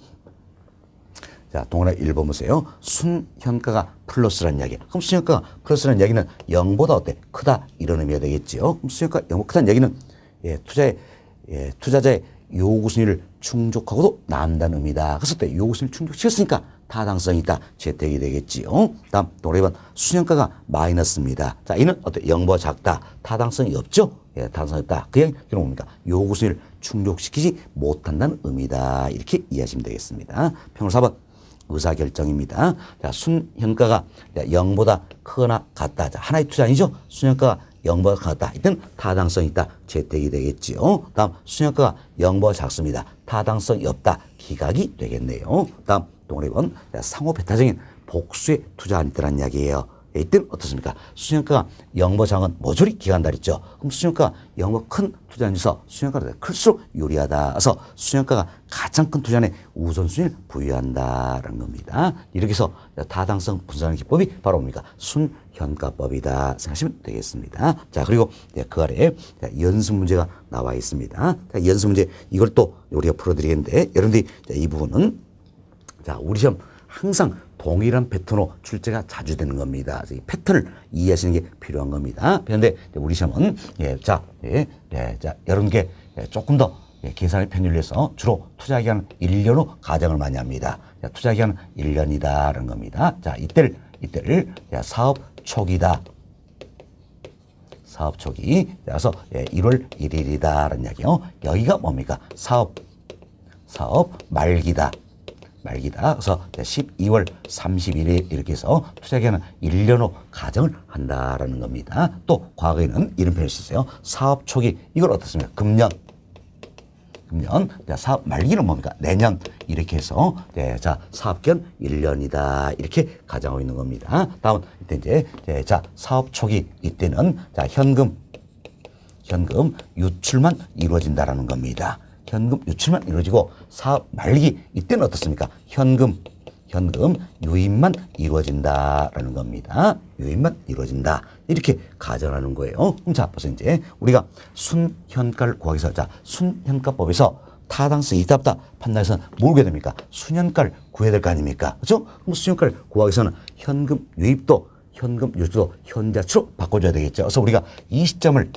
자, 동그라미 1번 보세요. 순현가가 플러스라는 이야기. 그럼 순현가가 플러스라는 이야기는 0보다 어때? 크다. 이런 의미가 되겠죠. 그럼 순현가가 0보다 크다는 이야기는 투자자의 요구수익을 충족하고도 나온다는 의미다. 그래서 요구수익을 충족시켰으니까 타당성이 있다. 채택이 되겠지요. 다음 동그라미 번 순현가가 마이너스입니다. 자, 이는 어때? 0보다 작다. 타당성이 없죠? 예, 타당성이 없다. 그냥 이런 뭡니까? 요구 수위를 충족시키지 못한다는 의미다. 이렇게 이해하시면 되겠습니다. 평으로 4번 의사결정입니다. 자, 순현가가 0보다 크거나 같다. 자, 하나의 투자 아니죠? 순현가가 0보다 같다. 이때는 타당성이 있다. 채택이 되겠지요. 다음 순현가가 0보다 작습니다. 타당성이 없다. 기각이 되겠네요. 다음 동그라미 번 상호 배타적인 복수에 투자한 듯한 이야기예요. 이때는 어떻습니까? 순현가가 0보다 작은 모조리 기간다 그랬죠. 그럼 순현가가 0보다 큰 투자에서 순현가가 클수록 유리하다. 그래서 순현가가 가장 큰 투자에 우선순위를 부여한다라는 겁니다. 이렇게 해서 타당성 분석하는 기법이 바로 뭡니까? 순현가법이다 생각하시면 되겠습니다. 자, 그리고 그 아래에 연습 문제가 나와 있습니다. 연습 문제 이걸 또 우리가 풀어드리겠는데 여러분들이 이 부분은 자, 우리 시험 항상 동일한 패턴으로 출제가 자주 되는 겁니다. 이 패턴을 이해하시는 게 필요한 겁니다. 그런데 우리 시험은 자, 여러분께 조금 더 계산의 편의를 위해서 주로 투자기간 1년으로 가정을 많이 합니다. 투자기간은 1년이다라는 겁니다. 자, 이때를 사업 초기다. 사업 초기. 그래서 1월 1일이다라는 이야기요. 여기가 뭡니까? 사업 말기다. 그래서 12월 31일 이렇게 해서 투자기간은 1년으로 가정을 한다라는 겁니다. 또 과거에는 이런 표현을 썼어요. 사업 초기 이걸 어떻습니까? 금년. 사업 말기는 뭡니까? 내년 이렇게 해서 자 사업기간 1년이다 이렇게 가정하고 있는 겁니다. 다음 이때 자 사업 초기 이때는 자 현금 유출만 이루어진다라는 겁니다. 현금 유출만 이루어지고 사업 말기 이때는 어떻습니까? 현금 유입만 이루어진다라는 겁니다. 유입만 이루어진다 이렇게 가정하는 거예요. 그럼 자 벌써 이제 우리가 순현가를 구하기 위해서 자 순현가법에서 타당성이 있다 없다 판단해서는 뭘 구해야 됩니까? 순현가를 구해야 될 거 아닙니까? 그렇죠? 그럼 순현가를 구하기 위해서는 현금 유입도 현금 유출도 현재치로 바꿔줘야 되겠죠. 그래서 우리가 이 시점을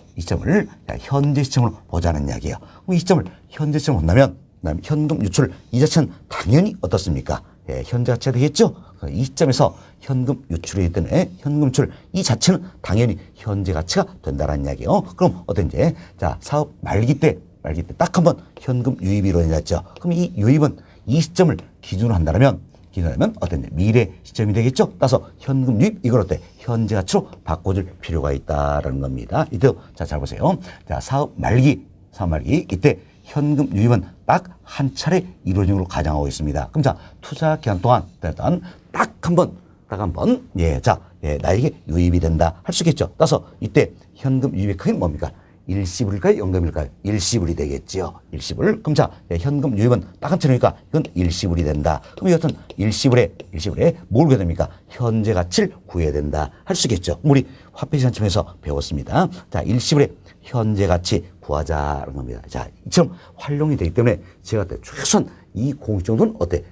현재 시점으로 보자는 이야기예요. 그럼 이 시점을 현재 시점으로 본다면 그다음에 현금 유출 이 자체는 당연히 어떻습니까? 현재 가치가 되겠죠. 이 시점에서 현금 유출이 때문에 현금 유출 이 자체는 당연히 현재 가치가 된다는 이야기예요. 그럼 어떤지 자 사업 말기 때 딱 한 번 현금 유입이 이루어졌죠. 그럼 이 유입은 이 시점을 기준으로 한다면 어떤 미래 시점이 되겠죠. 따라서 현금 유입 이걸 어때 현재 가치로 바꿔줄 필요가 있다라는 겁니다. 이때 잘 보세요. 자 사업 말기 이때 현금 유입은 딱 한 차례 이루어진 걸로 가정하고 있습니다. 그럼 자 투자 기간 동안 일단 딱 한 번 나에게 유입이 된다 할 수 있겠죠. 따라서 이때 현금 유입의 크기는 뭡니까? 일시불일까요? 연금일까요? 일시불이 되겠지요. 일시불. 그럼 자, 현금 유입은 딱 한 차례니까 이건 일시불이 된다. 그럼 여하튼 일시불에 뭘 구해야 됩니까? 현재 가치를 구해야 된다. 할 수 있겠죠. 우리 화폐 시장점에서 배웠습니다. 자, 일시불에 현재 가치 구하자는 겁니다. 자, 이처럼 활용이 되기 때문에 제가 최소한 이 공식 정도는 어때?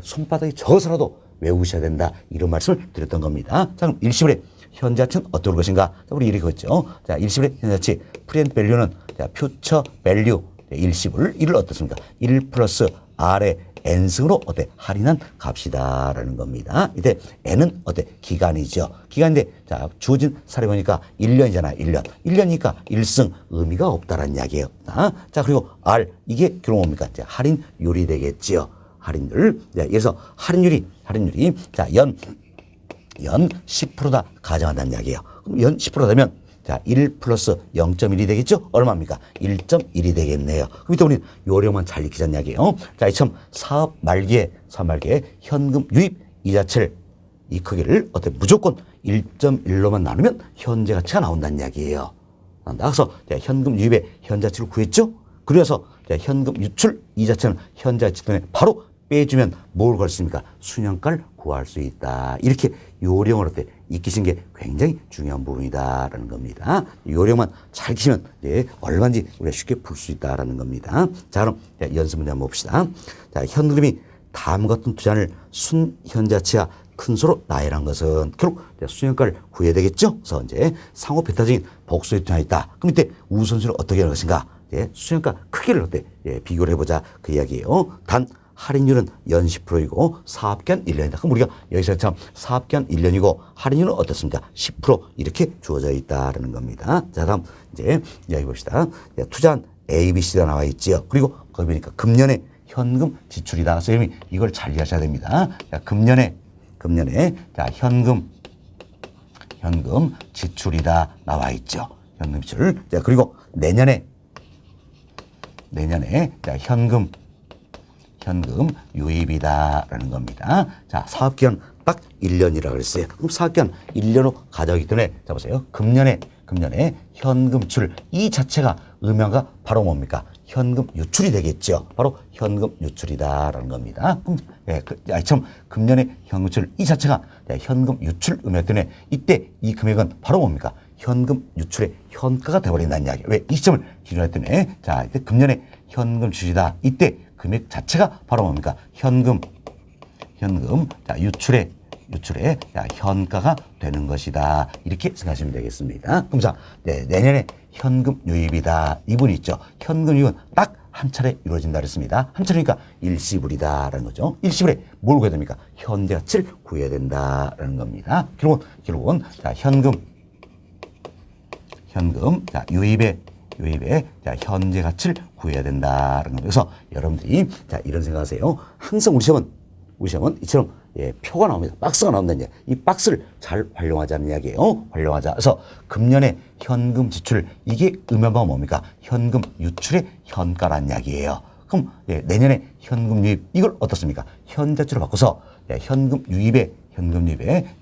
손바닥이 적어서라도 외우셔야 된다. 이런 말씀을 드렸던 겁니다. 자, 그럼 일시불에 현재 가치는 어떨 것인가? 자, 우리 이렇게 했죠. 자, 일시불의 현재 가치, 프리앤 밸류는 퓨처 밸류, 일시불, 이를 어떻습니까? 1 플러스 R의 N승으로 어때? 할인한 값이다라는 겁니다. 이때 N은 어때? 기간이죠. 기간인데, 자, 주어진 사례 보니까 1년이잖아, 1년. 1년이니까 1승 의미가 없다라는 이야기예요. 자, 그리고 R, 이게 결국 뭡니까? 할인율이 되겠지요. 할인율. 자, 그래서 할인율이, 자, 연 10%다 가정한다는 이야기예요. 그럼 연 10% 되면 자, 1 플러스 0.1이 되겠죠? 얼마입니까? 1.1이 되겠네요. 그럼 이때 우리는 요령만 잘 익히자는 이야기예요. 자, 이처럼 사업 말기에 현금 유입 이 자체를 이 크기를 어때 무조건 1.1로만 나누면 현재 가치가 나온다는 이야기예요. 그래서 현금 유입의 현재 가치를 구했죠? 그래서 현금 유출 이 자체는 현재 가치 때문에 바로 빼주면 뭘 걸 수 있습니까? 순현가를 구할 수 있다. 이렇게 요령을 어때 익히신 게 굉장히 중요한 부분이다라는 겁니다. 요령만 잘 익히시면 얼마든지 우리가 쉽게 풀 수 있다라는 겁니다. 자, 그럼 연습 문제 한번 봅시다. 자, 현금이 다음과 같은 투자를 순현재 가치가 큰 수로 나열한 것은 결국 순현가를 구해야 되겠죠. 그래서 이제 상호 배타적인 복수에 투자가 있다. 그럼 이때 우선순위를 어떻게 하는 것인가? 순현가 크기를 어때 비교를 해보자 그 이야기예요. 단 할인율은 연 10%이고 사업기한 1년이다. 그럼 우리가 여기서 참 사업기한 1년이고 할인율은 어떻습니까? 10% 이렇게 주어져 있다라는 겁니다. 자, 다음 이제 여기 봅시다. 투자한 A, B, C가 나와 있지요. 그리고 거기 보니까 금년에 현금 지출이다. 그래서 이걸 잘 이해하셔야 됩니다. 자, 금년에 자, 현금 지출이다 나와 있죠. 현금 지출. 자, 그리고 내년에 자, 현금 유입이다라는 겁니다. 자, 사업기간 딱 1년이라고 그랬어요. 그럼 사업기간 1년으로 가져가기 때문에 자 보세요. 금년에 현금 지출 이 자체가 의미가 바로 뭡니까? 현금 유출이 되겠죠. 바로 현금 유출이다라는 겁니다. 그럼 참 금년에 현금 지출 이 자체가 현금 유출 의미 때문에 이때 이 금액은 바로 뭡니까? 현금 유출의 현가가 되어버린다는 이야기. 왜? 이 시점을 기준으로 했기 때문에 자, 이때 금년에 현금 지출이다. 이때 금액 자체가 바로 뭡니까? 현금 자, 유출의 자, 현가가 되는 것이다. 이렇게 생각하시면 되겠습니다. 그럼 자, 내년에 현금 유입이다. 이분이 있죠. 현금 유입은 딱 한 차례 이루어진다 그랬습니다. 한 차례니까 일시불이다라는 거죠. 일시불에 뭘 구해야 됩니까? 현재 가치를 구해야 된다라는 겁니다. 결국은 자, 현금 자, 유입에 자, 현재 가치를 구해야 된다라는 겁니다. 그래서 여러분들이 자, 이런 생각하세요. 항상 우리 시험은 이처럼 표가 나옵니다. 박스가 나온다는 이야기. 이 박스를 잘 활용하자는 이야기예요. 활용하자. 그래서 금년에 현금 지출 이게 의미가 뭡니까? 현금 유출의 현가란 이야기예요. 그럼 내년에 현금 유입 이걸 어떻습니까? 현자치로 바꿔서 현금 유입에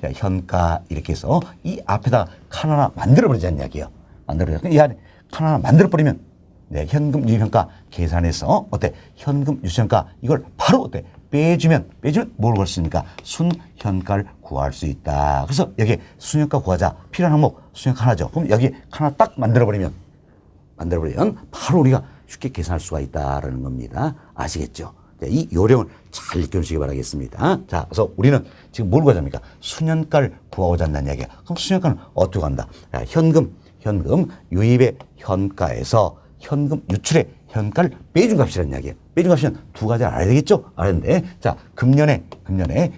자, 현가 이렇게 해서 이 앞에다 칸 하나 만들어버리자는 이야기예요. 이 안에 칸 하나 만들어버리면 현금 유입 현가 계산해서 어때? 현금 유출 현가 이걸 바로 어때? 빼주면 뭘 구할 수 있습니까? 순현가를 구할 수 있다. 그래서 여기에 순현가 구하자. 필요한 항목 순현가 하나죠. 그럼 여기에 하나 딱 만들어버리면 바로 우리가 쉽게 계산할 수가 있다라는 겁니다. 아시겠죠? 이 요령을 잘 익혀주시기 바라겠습니다. 자, 그래서 우리는 지금 뭘 구하자입니까? 순현가를 구하고자 한다는 이야기야. 그럼 순현가는 어떻게 한다? 현금 유입의 현가에서 현금 유출의 현가를 빼준 값이라는 이야기예요. 빼준 값이면 두 가지 알아야 되겠죠? 알았는데 자, 금년에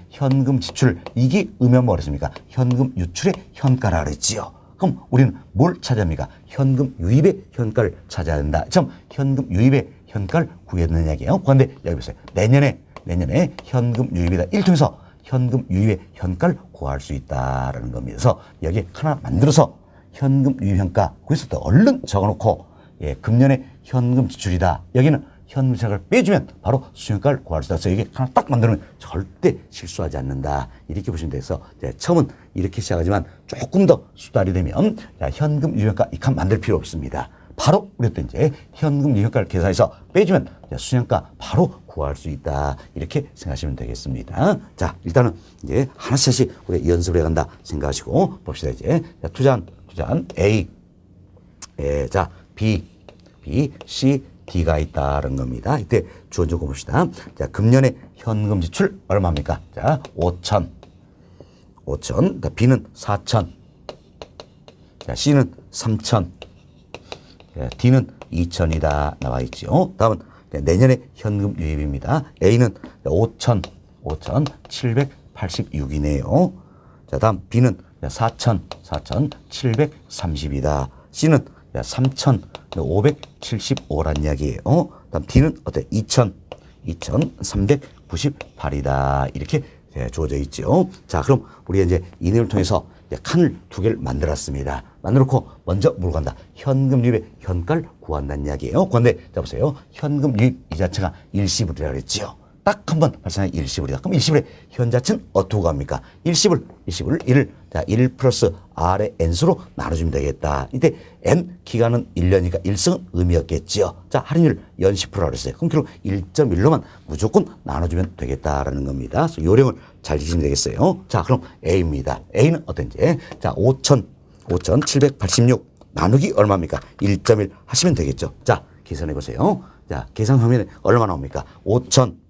현금 지출 이게 의미가 뭐랬습니까? 현금 유출의 현가라 그랬지요. 그럼 우리는 뭘 찾아야 합니까? 현금 유입의 현가를 찾아야 된다. 참 현금 유입의 현가를 구해야 되는 이야기예요. 그런데 여기 보세요. 내년에 현금 유입이다. 이를 통해서 현금 유입의 현가를 구할 수 있다라는 겁니다. 그래서 여기 하나 만들어서 현금 유입 현가 거기서 또 얼른 적어놓고 금년에 현금 지출이다. 여기는 현금 지출을 빼주면 바로 수익가를 구할 수 있다. 그래서 여기 하나 딱 만들면 절대 실수하지 않는다. 이렇게 보시면 돼서 처음은 이렇게 시작하지만 조금 더 수달이 되면 현금 유입 현가 이 칸 만들 필요 없습니다. 바로 우리가 이제 현금 유입 현가를 계산해서 빼주면 수익가 바로 구할 수 있다. 이렇게 생각하시면 되겠습니다. 자, 일단은 이제 하나씩 우리 연습을 해간다 생각하시고 봅시다. 이제 투자한 A, 자 B, C, D가 있다는 겁니다. 이때 주어 적어 봅시다. 자, 금년에 현금 지출 얼마입니까? 자, 5천. B는 4천. 자, C는 3천. 자, D는 2천이다 나와 있죠. 다음은 내년에 현금 유입입니다. A는 5,786이네요. 자, 다음 B는 4,730이다. C는 3,575란 이야기예요. 다음 D는 어때? 2,398이다. 이렇게 주어져 있죠. 자, 그럼 우리가 이제 이 내용을 통해서 칸을 두 개를 만들었습니다. 만들어놓고 먼저 뭘 구한다? 현금 유입의 현가를 구한다는 이야기예요. 그런데 자 보세요. 현금 유입 이 자체가 일시불이라고 그랬지요. 딱 한 번 발생한 일시불이다. 그럼 일시불의 현자치는 어떻게 합니까? 일시불 1을 자, 1 플러스 R의 N수로 나눠주면 되겠다. 이때 N 기간은 1년이니까 1승은 의미였겠지요. 자, 할인율 연 10%라고 그랬어요. 그럼 결국 1.1로만 무조건 나눠주면 되겠다라는 겁니다. 그래서 요령을 잘 지시면 되겠어요. 자, 그럼 A입니다. A는 어떤지. 자, 5,786 나누기 얼마입니까? 1.1 하시면 되겠죠. 자, 계산해 보세요. 자, 계산 화면에 얼마 나옵니까? 5,000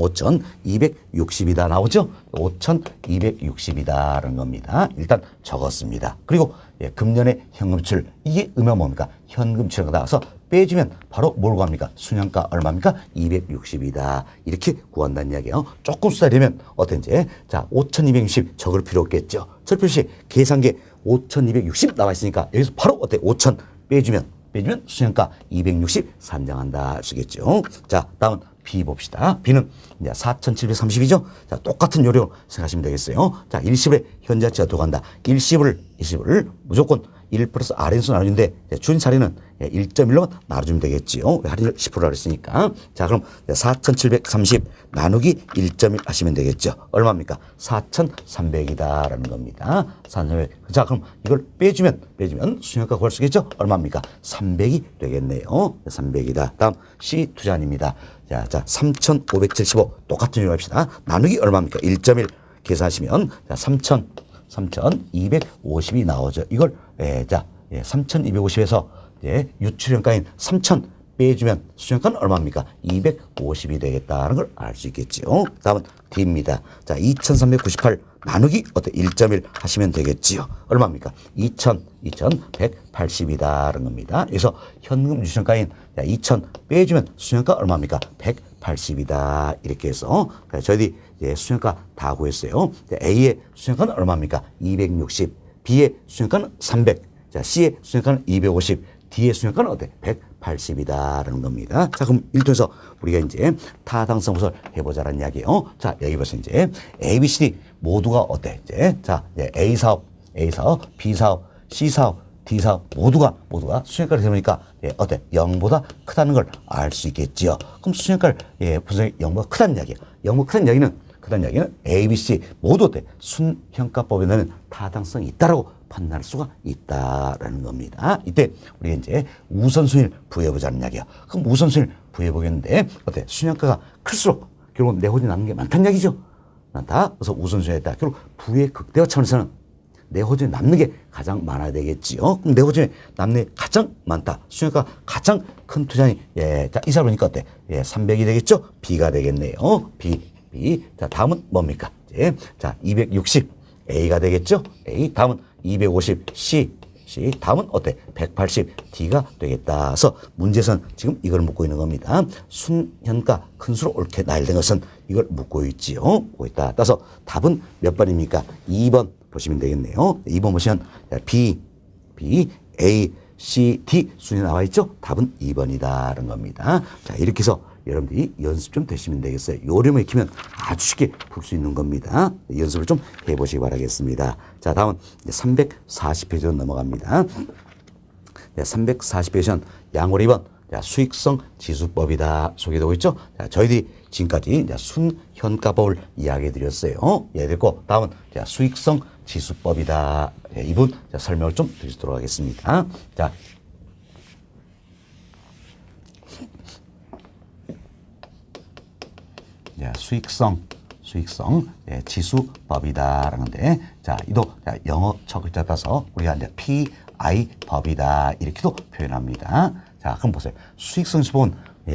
5,260이다 나오죠? 5,260이다라는 겁니다. 일단 적었습니다. 그리고 금년의 현금출 이게 의미가 뭡니까? 현금출가 나와서 빼주면 바로 뭘 구합니까? 순현가 얼마입니까? 260이다. 이렇게 구한다는 이야기예요. 조금 수다리면 어떤지. 자, 5,260 적을 필요 없겠죠. 철표시 계산기 5,260 나와 있으니까 여기서 바로 어때? 5,000 빼주면 순현가 260 산정한다 할 수 있겠죠. 자, 다음 B 봅시다. B는 이제 4,730이죠. 자, 똑같은 요령 생각하시면 되겠어요. 자, 일시불에 현재가치가 들어간다. 일시불을 무조건 1 플러스 R인수 나누는데 주인 차례는 1.1로 나눠주면 되겠지요. 할인을 10%라 그랬으니까. 자, 그럼 4,730 나누기 1.1 하시면 되겠죠. 얼마입니까? 4,300이다라는 겁니다. 4,300. 자, 그럼 이걸 빼주면 수익가 구할 수 있겠죠? 얼마입니까? 300이 되겠네요. 300이다. 다음 C 투자입니다. 자, 3,575 똑같은 요로 합시다. 나누기 얼마입니까? 1.1 계산하시면 자, 3,250이 나오죠. 이걸 3,250에서 유출현가인 3,000 빼주면 수익가는 얼마입니까? 250이 되겠다는 걸 알 수 있겠지요. 다음은 D입니다. 자, 2,398 나누기 1.1 하시면 되겠지요. 얼마입니까? 2,180이다라는 겁니다. 그래서 현금 유출현가인 2,000 빼주면 수익가 얼마입니까? 180이다. 이렇게 해서 저희들이 수익가 다 구했어요. A의 수익가는 얼마입니까? 260. B의 수익가는 300. 자, C의 수익가는 250. D의 수익가는 180이다라는 겁니다. 자, 그럼 일통에서 우리가 이제 타당성 분석을 해보자라는 이야기예요. 자, 여기 보세요. 이제 A, B, C, D 모두가 이제 자, A 사업, B 사업, C 사업, D 사업 모두가 수익가를 세우니까 0보다 크다는 걸 알 수 있겠지요. 그럼 수익가를 분석이 0보다 크다는 이야기예요. 0보다 크다는 이야기는 A, B, C 모두 순현가법에는 타당성이 있다라고 판단할 수가 있다라는 겁니다. 이때 우리가 이제 우선순위를 부여해보자는 이야기야. 그럼 우선순위를 부여해보겠는데 순현가가 클수록 결국 내호진이 남는 게 많다는 이야기죠. 많다. 그래서 우선순위에다 결국 부의 극대화 차원에서는 내호진이 남는 게 가장 많아야 되겠지요. 그럼 내호진이 남는 게 가장 많다. 순현가가 가장 큰 투자니 자, 이 사람 보니까 300이 되겠죠. B가 되겠네요. B. 자, 다음은 뭡니까? 자, 260 A가 되겠죠. A. 다음은 250 C 다음은 180 D가 되겠다. 그래서 문제에서는 지금 이걸 묻고 있는 겁니다. 순현가 큰 수로 옳게 나열된 것은 이걸 묻고 있지요. 묻고 있다. 따라서 답은 몇 번입니까? 2번 보시면 되겠네요. 2번 보시면 B, A, C, D 순위 나와 있죠? 답은 2번이다라는 겁니다. 자, 이렇게 해서 여러분들이 연습 좀 되시면 되겠어요. 요령을 익히면 아주 쉽게 풀 수 있는 겁니다. 연습을 좀 해보시기 바라겠습니다. 자, 다음은 340페이지로 넘어갑니다. 340페이지는 양호리 2번 수익성 지수법이다 소개되고 있죠. 자, 저희들이 지금까지 순현가법을 이야기해 드렸어요. 됐고 다음은 수익성 지수법이다. 이 부분 설명을 좀 드리도록 하겠습니다. 자, 수익성 지수법이다라는데 자, 이도 영어 첫 글자 따서 우리가 이제 PI 법이다 이렇게도 표현합니다. 자, 그럼 보세요. 수익성 지수법은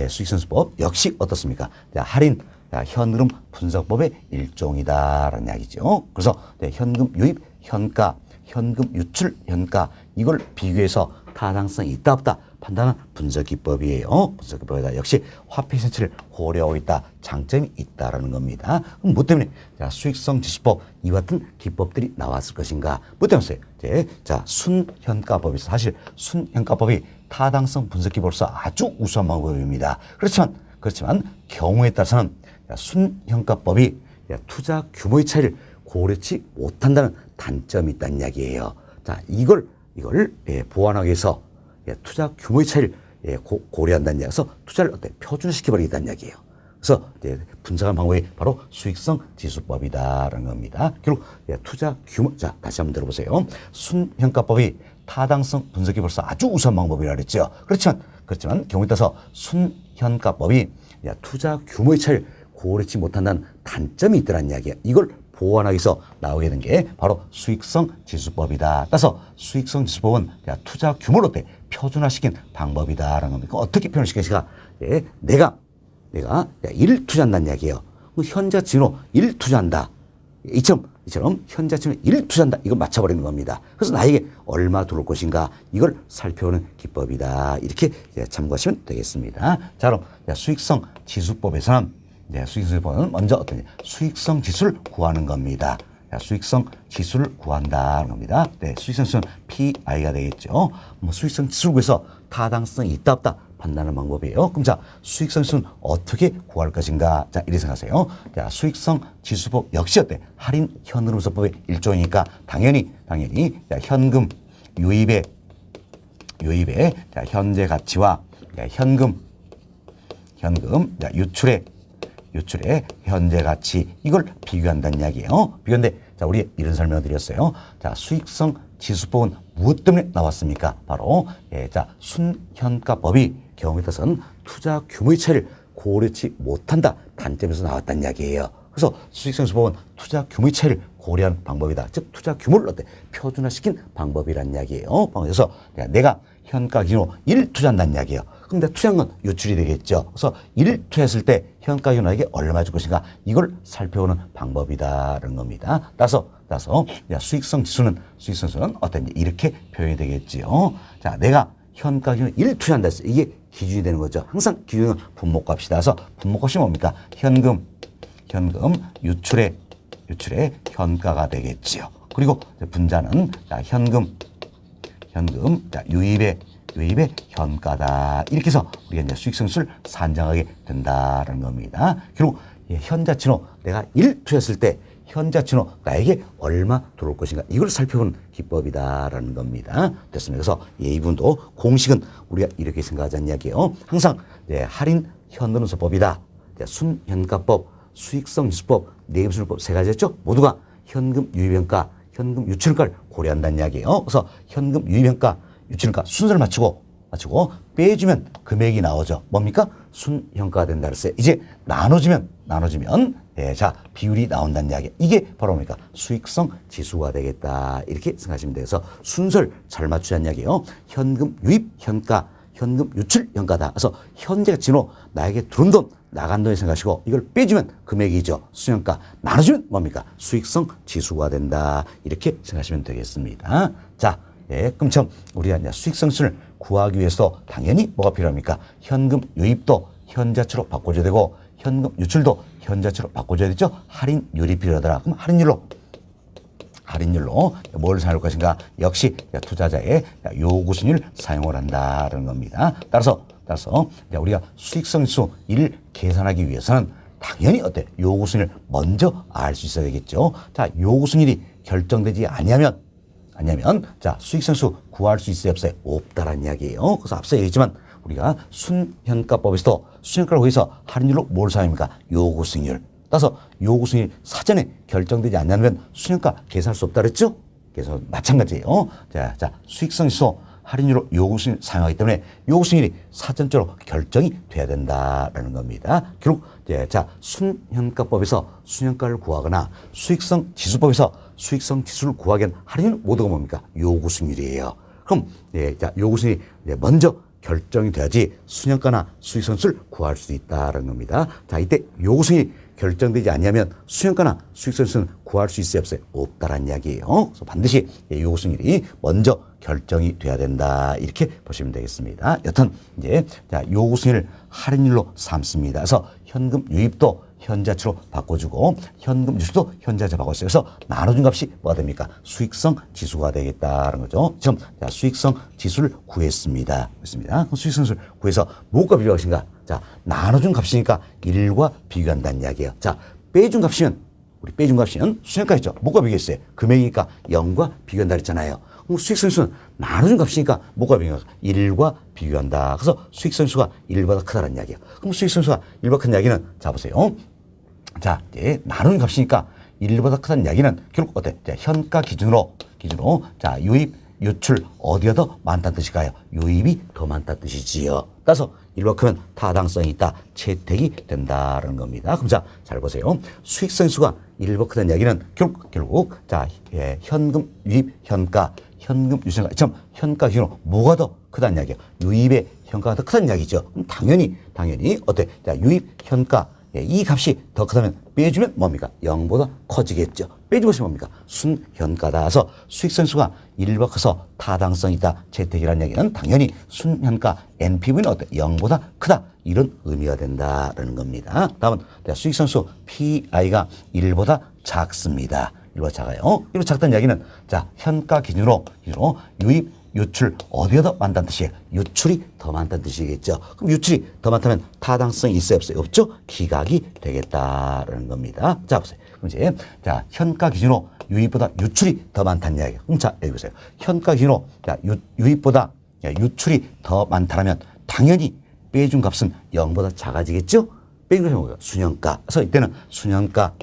수익성 지수법 역시 어떻습니까? 자, 할인 현금 분석법의 일종이다라는 이야기죠. 그래서 현금 유입 현가, 현금 유출 현가 이걸 비교해서 타당성이 있다 없다 판단하는 분석 기법이에요. 분석 기법에다 역시 화폐 현실을 고려하고 있다. 장점이 있다라는 겁니다. 그럼 뭐 때문에 수익성 지수법 이와 같은 기법들이 나왔을 것인가? 뭐 때문에 자, 순현가법에서 사실 순현가법이 타당성 분석 기법으로서 아주 우수한 방법입니다. 그렇지만 경우에 따라서는 순현가법이 투자 규모의 차이를 고려치 못한다는 단점이 있다는 이야기예요. 자, 이걸 보완하기 위해서 투자 규모의 차이를 고려한다는 이야기에서 투자를 표준화시켜버리겠다는 이야기예요. 그래서 분석하는 방법이 바로 수익성 지수법이다라는 겁니다. 결국 투자 규모, 자, 다시 한번 들어보세요. 순현가법이 타당성 분석이 벌써 아주 우수한 방법이라고 그랬죠. 그렇지만 경우에 따라서 순현가법이 투자 규모의 차이를 고려치 못한다는 단점이 있다는 이야기예요. 이걸 보완하기 위해서 나오게 된 게 바로 수익성 지수법이다. 따라서 수익성 지수법은 투자 규모를 표준화시킨 방법이다라는 겁니다. 어떻게 표현시키니까 내가 1을 투자한다는 이야기예요. 그럼 현자치로 1 투자한다. 이처럼 현자치로 1 투자한다. 이거 맞춰버리는 겁니다. 그래서 나에게 얼마 들어올 것인가 이걸 살펴보는 기법이다. 이렇게 참고하시면 되겠습니다. 자, 그럼 수익성 지수법에서는 먼저 어떤 수익성 지수를 구하는 겁니다. 수익성 지수를 구한다는 겁니다. 수익성 지수는 PI가 되겠죠. 수익성 지수를 구해서 타당성이 있다 없다 판단하는 방법이에요. 그럼 자, 수익성 지수는 어떻게 구할 것인가? 자, 이렇게 생각하세요. 자, 수익성 지수법 역시 어때? 할인 현금음수법의 일종이니까 당연히 자, 현금 유입의 자, 현재 가치와 현금 자, 유출의 현재 가치 이걸 비교한다는 이야기예요. 비교인데 자, 우리 이런 설명을 드렸어요. 자, 수익성 지수법은 무엇 때문에 나왔습니까? 바로 자, 순현가법이 경우에 따라서는 투자 규모의 차이를 고려치 못한다 단점에서 나왔다는 이야기예요. 그래서 수익성 지수법은 투자 규모의 차이를 고려한 방법이다. 즉 투자 규모를 어때? 표준화시킨 방법이라는 이야기예요. 그래서 내가 현가 기준으로 1 투자한다는 이야기예요. 그럼 내가 투자한 건 유출이 되겠죠. 그래서 1 투자했을 때 현가 기준으로 얼마 줄 것인가 이걸 살펴보는 방법이다라는 겁니다. 따라서 수익성 지수는 어떤지 이렇게 표현이 되겠지요. 자, 내가 현가 기준으로 1 투자한다 했어요. 이게 기준이 되는 거죠. 항상 기준은 분모값이다. 그래서 분모값이 뭡니까? 현금 유출의 현가가 되겠지요. 그리고 분자는 자, 현금 자, 유입의 현가다. 이렇게 해서 우리가 이제 수익성수를 산정하게 된다는 겁니다. 결국 현자치로 내가 1 투자했을 때 현자치로 나에게 얼마 들어올 것인가 이걸 살펴보는 기법이다라는 겁니다. 됐습니다. 그래서 이 부분도 공식은 우리가 이렇게 생각하자는 이야기예요. 항상 할인 현금음수법이다. 순현가법, 수익성 지수법, 내금순환법 세 가지였죠. 모두가 현금 유입현가, 현금 유출가를 고려한다는 이야기예요. 그래서 현금 유입현가, 유출가 순서를 맞추고 빼주면 금액이 나오죠. 뭡니까? 순현가가 된다 그랬어요. 이제 나눠주면 자, 비율이 나온다는 이야기. 이게 바로 뭡니까? 수익성 지수가 되겠다. 이렇게 생각하시면 돼서 순서를 잘 맞추자는 이야기예요. 현금 유입 현가, 현금 유출 현가다. 그래서 현재 가치로 나에게 들어온 돈, 나간 돈을 생각하시고 이걸 빼주면 금액이죠. 수현가. 나눠주면 뭡니까? 수익성 지수가 된다. 이렇게 생각하시면 되겠습니다. 자, 그럼 참 우리가 이제 수익성수를 구하기 위해서 당연히 뭐가 필요합니까? 현금 유입도 현자치로 바꿔줘야 되고 현금 유출도 현자치로 바꿔줘야 되죠. 할인율이 필요하더라. 그럼 할인율로 뭘 사용할 것인가? 역시 투자자의 요구순위를 사용을 한다는 겁니다. 따라서 우리가 수익성지수 1을 계산하기 위해서는 당연히 어때? 요구순위를 먼저 알 수 있어야 되겠죠. 자, 요구순위이 결정되지 아니하면 자, 수익성지수 구할 수 있어요, 없어요? 없다라는 이야기예요. 그래서 앞서 얘기했지만 우리가 순현가법에서도 순현가를 구해서 할인율로 뭘 사용합니까? 요구순위율. 따라서 요구순위 사전에 결정되지 않냐면 순현가 계산할 수 없다 그랬죠? 그래서 마찬가지예요. 자, 수익성지수 할인율로 요구순위를 사용하기 때문에 요구순위이 사전적으로 결정이 돼야 된다라는 겁니다. 결국 자, 순현가법에서 순현가를 구하거나 수익성 지수법에서 수익성 지수를 구하기 위한 할인율 모두가 뭡니까? 요구순위이에요. 그럼 자, 요구순위 먼저 결정이 돼야지 순현가나 수익성지수를 구할 수 있다는 겁니다. 자, 이때 요구순위 결정되지 않으면 수현가나 수익성지수는 구할 수 있어요, 없어요? 없다라는 이야기예요. 그래서 반드시 요구순위이 먼저 결정이 돼야 된다. 이렇게 보시면 되겠습니다. 여튼 이제 자, 요구순위를 할인율로 삼습니다. 그래서 현금 유입도 현자치로 바꿔주고 현금 유출도 현자치로 바꿔주세요. 그래서 나눠준 값이 뭐가 됩니까? 수익성 지수가 되겠다는 거죠. 지금 자, 수익성 지수를 구했습니다. 그럼 수익성 지수를 구해서 뭐가 필요한 것인가? 자, 나눠준 값이니까 1과 비교한다는 이야기예요. 자, 빼준 값이면 수현가였죠. 뭐가 비교했어요? 금액이니까 0과 비교한다 그랬잖아요. 그럼 수익성지수는 나눠준 값이니까 뭐가 비교한다? 1과 비교한다. 그래서 수익성지수가 1보다 크다는 이야기예요. 그럼 수익성지수가 1보다 큰 이야기는 자, 보세요. 자, 나누는 값이니까 1보다 크다는 이야기는 결국 어때? 자, 현가 기준으로 자, 유입, 유출 어디가 더 많다는 뜻일까요? 유입이 더 많다는 뜻이지요. 따라서 1보다 크면 타당성이 있다. 채택이 된다는 겁니다. 그럼 자, 잘 보세요. 수익성지수가 1보다 크다는 이야기는 결국 자, 현금 유입 현가, 현금 유출가, 현가 기준으로 뭐가 더 크다는 이야기예요? 유입의 현가가 더 크다는 이야기죠. 그럼 당연히 어때? 자, 유입 현가 이 값이 더 크다면 빼주면 뭡니까? 0보다 커지겠죠. 빼주고 있으면 뭡니까? 순현가다. 그래서 수익선수가 1과 커서 타당성이 있다. 재택이라는 얘기는 당연히 순현가 NPV는 어때? 0보다 크다. 이런 의미가 된다라는 겁니다. 다음은 수익선수 PI가 1보다 작습니다. 1보다 작아요. 1보다 작다는 이야기는 자 현가 기준으로 유입 유출 어디가 더 많다는 뜻이에요? 유출이 더 많다는 뜻이겠죠. 그럼 유출이 더 많다면 타당성이 있어요, 없어요? 없죠? 기각이 되겠다라는 겁니다. 자 보세요. 그럼 이제 자 현가 기준으로 유입보다 유출이 더 많다는 이야기예요. 그럼 자 여기 보세요. 현가 기준으로 자 유입보다 유출이 더 많다면 당연히 빼준 값은 0보다 작아지겠죠? 빼준 값이 뭐예요? 순현가. 그래서 이때는 순현가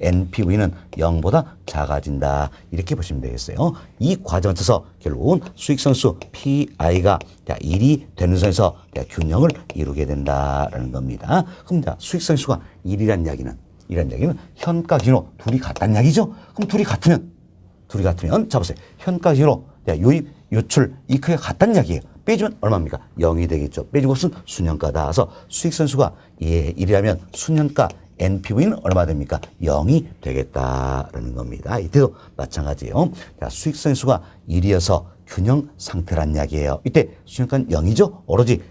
NPV는 0보다 작아진다. 이렇게 보시면 되겠어요. 이 과정을 통해서 결국은 수익선수 PI가 1이 되는 선에서 균형을 이루게 된다라는 겁니다. 그럼 수익선수가 1이라는 이야기는 현가 기준으로 둘이 같다는 이야기죠? 그럼 둘이 같으면 자 보세요. 현가 기준으로 유입, 유출 이 크기가 같다는 이야기예요. 빼주면 얼마입니까? 0이 되겠죠. 빼주고 쓴 순현가다. 그래서 수익선수가 1이라면 순현가 NPV는 얼마 됩니까? 0이 되겠다라는 겁니다. 이때도 마찬가지예요. 자, 수익선수가 1이어서 균형 상태란 이야기예요. 이때 순현가는 0이죠. 오로지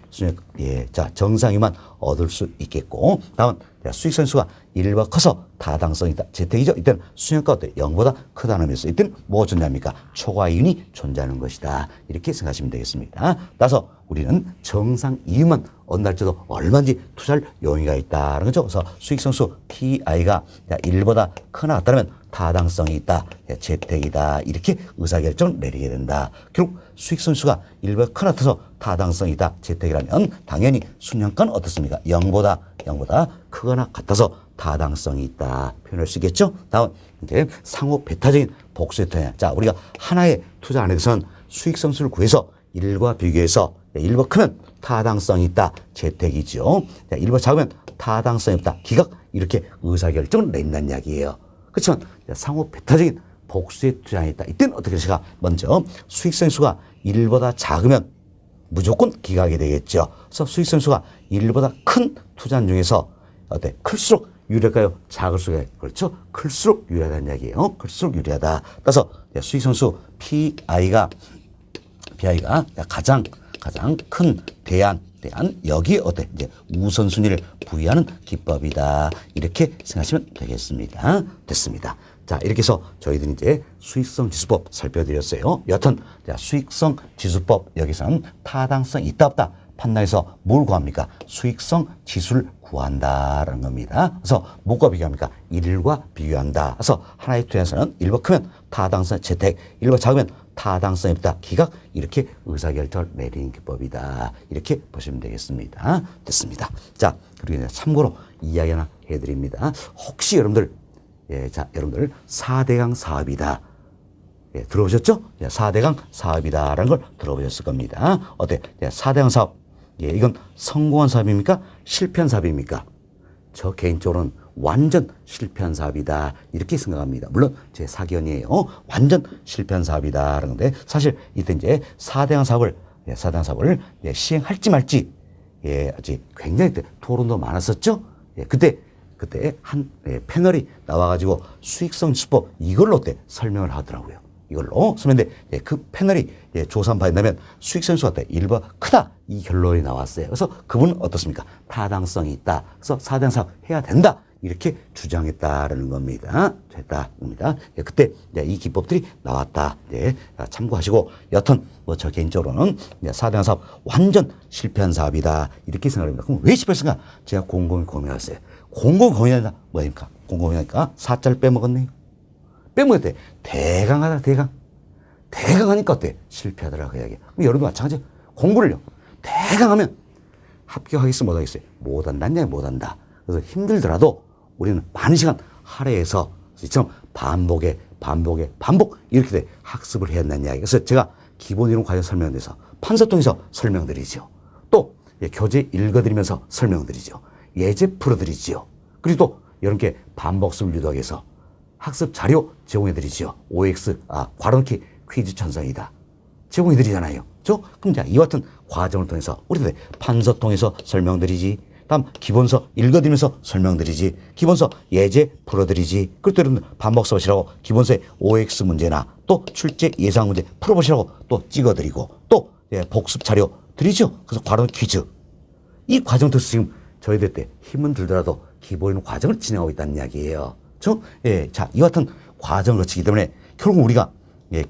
자 정상이만 얻을 수 있겠고 다음은 수익선수가 1과 커서 타당성이 있다. 재택이죠. 이때는 순현가 어때? 0보다 크다는 의미에서 이때는 뭐가 존재합니까? 초과이윤이 존재하는 것이다. 이렇게 생각하시면 되겠습니다. 따라서 우리는 정상 이윤만 얻날지도 얼마인지 투자할 용의가 있다는 거죠. 그래서 수익선수 PI가 1보다 크나 같다면 타당성이 있다. 재택이다. 이렇게 의사결정을 내리게 된다. 결국 수익선수가 1보다 크나 같아서 타당성이 있다. 재택이라면 당연히 순현가는 어떻습니까? 0보다 크거나 같아서 타당성이 있다. 표현할 수 있겠죠? 다음 이제 상호 배타적인 복수의 투자. 자, 우리가 하나의 투자 안에 대해서는 수익선수를 구해서 1과 비교해서 1과 크면 타당성이 있다. 재택이죠. 1과 작으면 타당성이 없다. 기각. 이렇게 의사결정을 낸다는 이야기예요. 그렇지만 상호 배타적인 복수의 투자에 있다. 이때는 어떻게 제가 먼저 수익선수가 1보다 작으면 무조건 기각이 되겠죠. 그래서 수익선수가 1보다 큰 투자 중에서 어때? 클수록 유리할까요? 작을수록 그렇죠? 클수록 유리하다는 이야기예요. 클수록 유리하다. 따라서 수익선수 PI가 가장 큰 대안 여기에 어때? 이제 우선순위를 부여하는 기법이다. 이렇게 생각하시면 되겠습니다. 됐습니다. 자, 이렇게 해서 저희들이 이제 수익성 지수법 살펴드렸어요. 여튼 수익성 지수법 여기서는 타당성 있다 없다 판단해서 뭘 구합니까? 수익성 지수를 구한다라는 겁니다. 그래서 뭐가 비교합니까? 1과 비교한다. 그래서 하나의 투자에서는 1과 크면 타당성 재택, 1과 작으면 타당성이 없다. 기각. 이렇게 의사결정을 내리는 기법이다. 이렇게 보시면 되겠습니다. 됐습니다. 자, 그리고 참고로 이야기 하나 해드립니다. 혹시 여러분들 여러분들 4대강 사업이다. 들어보셨죠? 4대강 사업이다라는 걸 들어보셨을 겁니다. 어때? 4대강 사업. 이건 성공한 사업입니까? 실패한 사업입니까? 저 개인적으로는 완전 실패한 사업이다. 이렇게 생각합니다. 물론 제 사견이에요. 완전 실패한 사업이다. 그런데 사실 이때 이제 4대강 사업을 시행할지 말지 아직 굉장히 토론도 많았었죠. 그때 한 패널이 나와가지고 수익성 지수법 이걸로 설명을 하더라고요. 이걸로 설명인데 그 패널이 조사한 바에 따르면 수익선수가 1과 크다 이 결론이 나왔어요. 그래서 그분은 어떻습니까? 타당성이 있다. 그래서 4대강 사업 해야 된다. 이렇게 주장했다라는 겁니다. 됐다입니다. 그때 이 기법들이 나왔다. 참고하시고 여튼 저 개인적으로는 4대강 사업 완전 실패한 사업이다. 이렇게 생각합니다. 그럼 왜 실패했을까? 제가 곰곰이 고민했어요. 곰곰이 고민하다 뭐입니까? 곰곰이 하니까 4자를 빼먹었네요. 빼먹었대. 대강하다 대강. 대강하니까 어때? 실패하더라고 이야기. 그럼 여러분도 마찬가지예요. 공부를요. 대강하면 합격하겠어 못하겠어요? 못한다냐 못한다. 그래서 힘들더라도 우리는 많은 시간 할애해서 이처럼 반복 이렇게 돼 학습을 해야 한다는 이야기. 그래서 제가 기본 이론 과정 설명에서 판서통해서 설명드리죠. 또 교재 읽어드리면서 설명드리죠. 예제 풀어드리죠. 그리고 또 여러분께 반복습을 유도하기 위해서 학습 자료 제공해드리죠. OX 괄호넣기 퀴즈 천성이다. 제공해드리잖아요. 그럼 이와 같은 과정을 통해서 우리도 판서 통해서 설명드리지, 다음 기본서 읽어드리면서 설명드리지. 기본서 예제 풀어드리지. 그리고 또 여러분들 반복 써보시라고 기본서의 OX 문제나 또 출제 예상 문제 풀어보시라고 또 찍어드리고 또 복습 자료 드리죠. 그래서 과론 퀴즈. 이 과정도 지금 저희들 때 힘은 들더라도 기본인 과정을 진행하고 있다는 이야기예요. 그렇죠? 예, 자, 이 같은 과정을 거치기 때문에 결국 우리가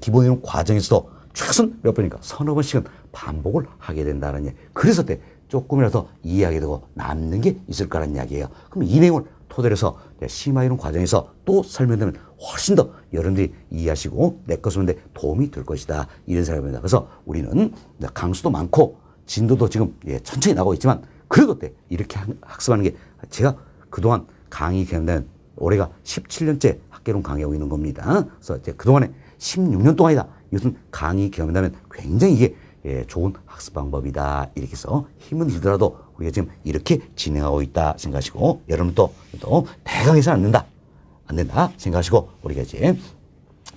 기본인 과정에서도 최소한 몇 번이니까 서너 번씩은 반복을 하게 된다는 얘기. 그래서 때 조금이라도 이해하게 되고 남는 게 있을 거라는 이야기예요. 그럼 이 내용을 토대로 해서 심화이론 과정에서 또 설명되면 훨씬 더 여러분들이 이해하시고 내 것을 데 도움이 될 것이다. 이런 생각입니다. 그래서 우리는 강수도 많고 진도도 지금 천천히 나가고 있지만 그래도 때 이렇게 학습하는 게 제가 그동안 강의 경험된 올해가 17년째 학개론 강의하고 있는 겁니다. 그래서 이제 그동안에 16년 동안이다. 이것은 강의 경험이라면 굉장히 이게 좋은 학습 방법이다. 이렇게 해서 힘은 들더라도 우리가 지금 이렇게 진행하고 있다 생각하시고 여러분도 또 대강해서는 안 된다 생각하시고 우리가 이제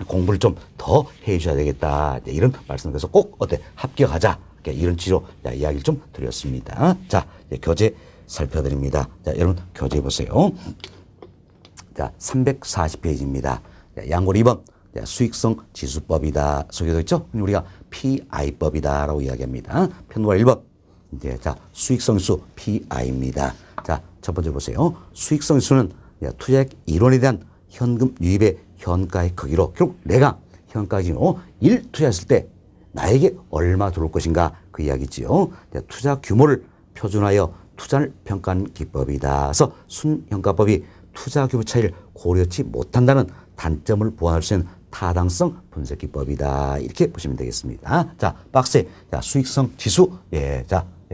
공부를 좀 더 해주셔야 되겠다. 이런 말씀을 드려서 꼭 어때 합격하자. 이런 취지로 이야기를 좀 드렸습니다. 자, 이제 교재 살펴드립니다. 자, 여러분 교재 보세요. 자, 340페이지입니다. 양골 2번 수익성 지수법이다. 소개되어 있죠? 우리가 PI법이다라고 이야기합니다. 편과 1번. 이제 자, 수익성 지수 PI입니다. 자, 첫 번째 보세요. 수익성 지수는 투자액 이론에 대한 현금 유입의 현가의 크기로 결국 내가 현가 기준으로 1 투자했을 때 나에게 얼마 들어올 것인가 그 이야기지요. 투자 규모를 표준화하여 투자를 평가하는 기법이다. 그래서 순현가법이 투자 규모 차이를 고려치 못한다는 단점을 보완할 수 있는 타당성 분석 기법이다. 이렇게 보시면 되겠습니다. 자, 박스에 수익성 지수,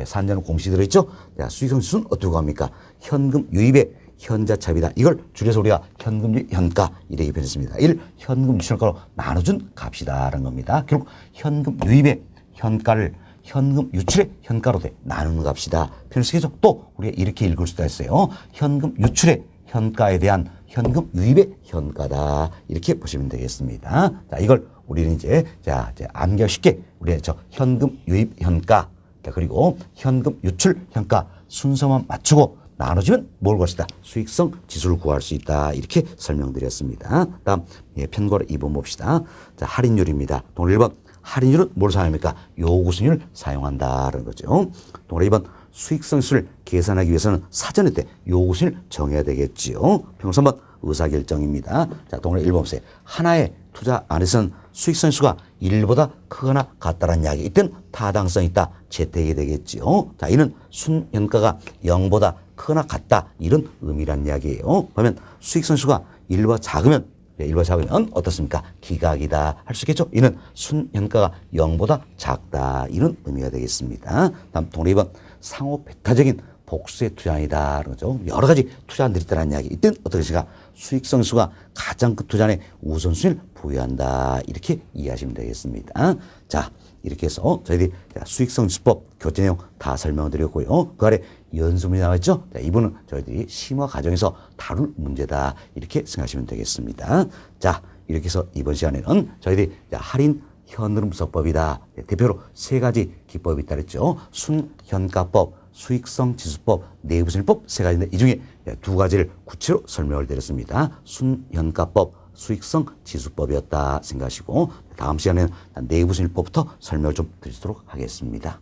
산자는 공식 들어있죠. 자, 수익성 지수는 어떻게 합니까? 현금 유입의 현자차입니다. 이걸 줄여서 우리가 현금 유입 현가 이렇게 표현했습니다. 이를 현금 유출가로 나눠준 값이다라는 겁니다. 결국 현금 유입의 현가를 현금 유출의 현가로 나누는 값이다. 표현을 쓰겠죠. 또 우리가 이렇게 읽을 수도 있어요. 현금 유출의 현가에 대한 현금 유입의 현가다. 이렇게 보시면 되겠습니다. 자, 이걸 우리는 이제 암기하기 쉽게 우리의 현금 유입 현가 그리고 현금 유출 현가 순서만 맞추고 나눠주면 뭘 것이다. 수익성 지수를 구할 수 있다. 이렇게 설명드렸습니다. 다음 편과를 2번 봅시다. 자, 할인율입니다. 동일 1번 할인율은 뭘 사용합니까? 요구순위를 사용한다는 거죠. 동일 2번 수익성 지수를 계산하기 위해서는 사전에 때 요구순위를 정해야 되겠지요. 평소 3번 의사결정입니다. 자, 동일 1번 보세요. 하나의 투자 안에서는 수익성 지수가 1보다 크거나 같다는 이야기. 이때는 타당성이 있다. 채택이 되겠지요. 자, 이는 순현가가 0보다 크거나 같다. 이런 의미란 이야기예요. 그러면 수익성 지수가 1보다 작으면 어떻습니까? 기각이다. 할 수 있겠죠? 이는 순현가가 0보다 작다. 이런 의미가 되겠습니다. 다음 동일 2번 상호 배타적인 복수의 투자이다. 그러죠. 여러 가지 투자안들이 있다는 이야기. 이때는 어떻게 될까? 수익성 지수가 가장 큰 투자에 우선순위를 부여한다. 이렇게 이해하시면 되겠습니다. 자, 이렇게 해서 저희들이 수익성 지수법 교재 내용 다 설명드렸고요. 그 아래 연수문이 나와있죠. 이분은 저희들이 심화 과정에서 다룰 문제다. 이렇게 생각하시면 되겠습니다. 자, 이렇게 해서 이번 시간에는 저희들이 할인 현흐름분석법이다. 대표로 3가지 기법이 있다 그랬죠. 순현가법, 수익성 지수법, 내부순위법 3가지인데 이 중에 2가지를 구체로 설명을 드렸습니다. 순현가법, 수익성 지수법이었다 생각하시고 다음 시간에는 내부순위법부터 설명을 좀 드리도록 하겠습니다.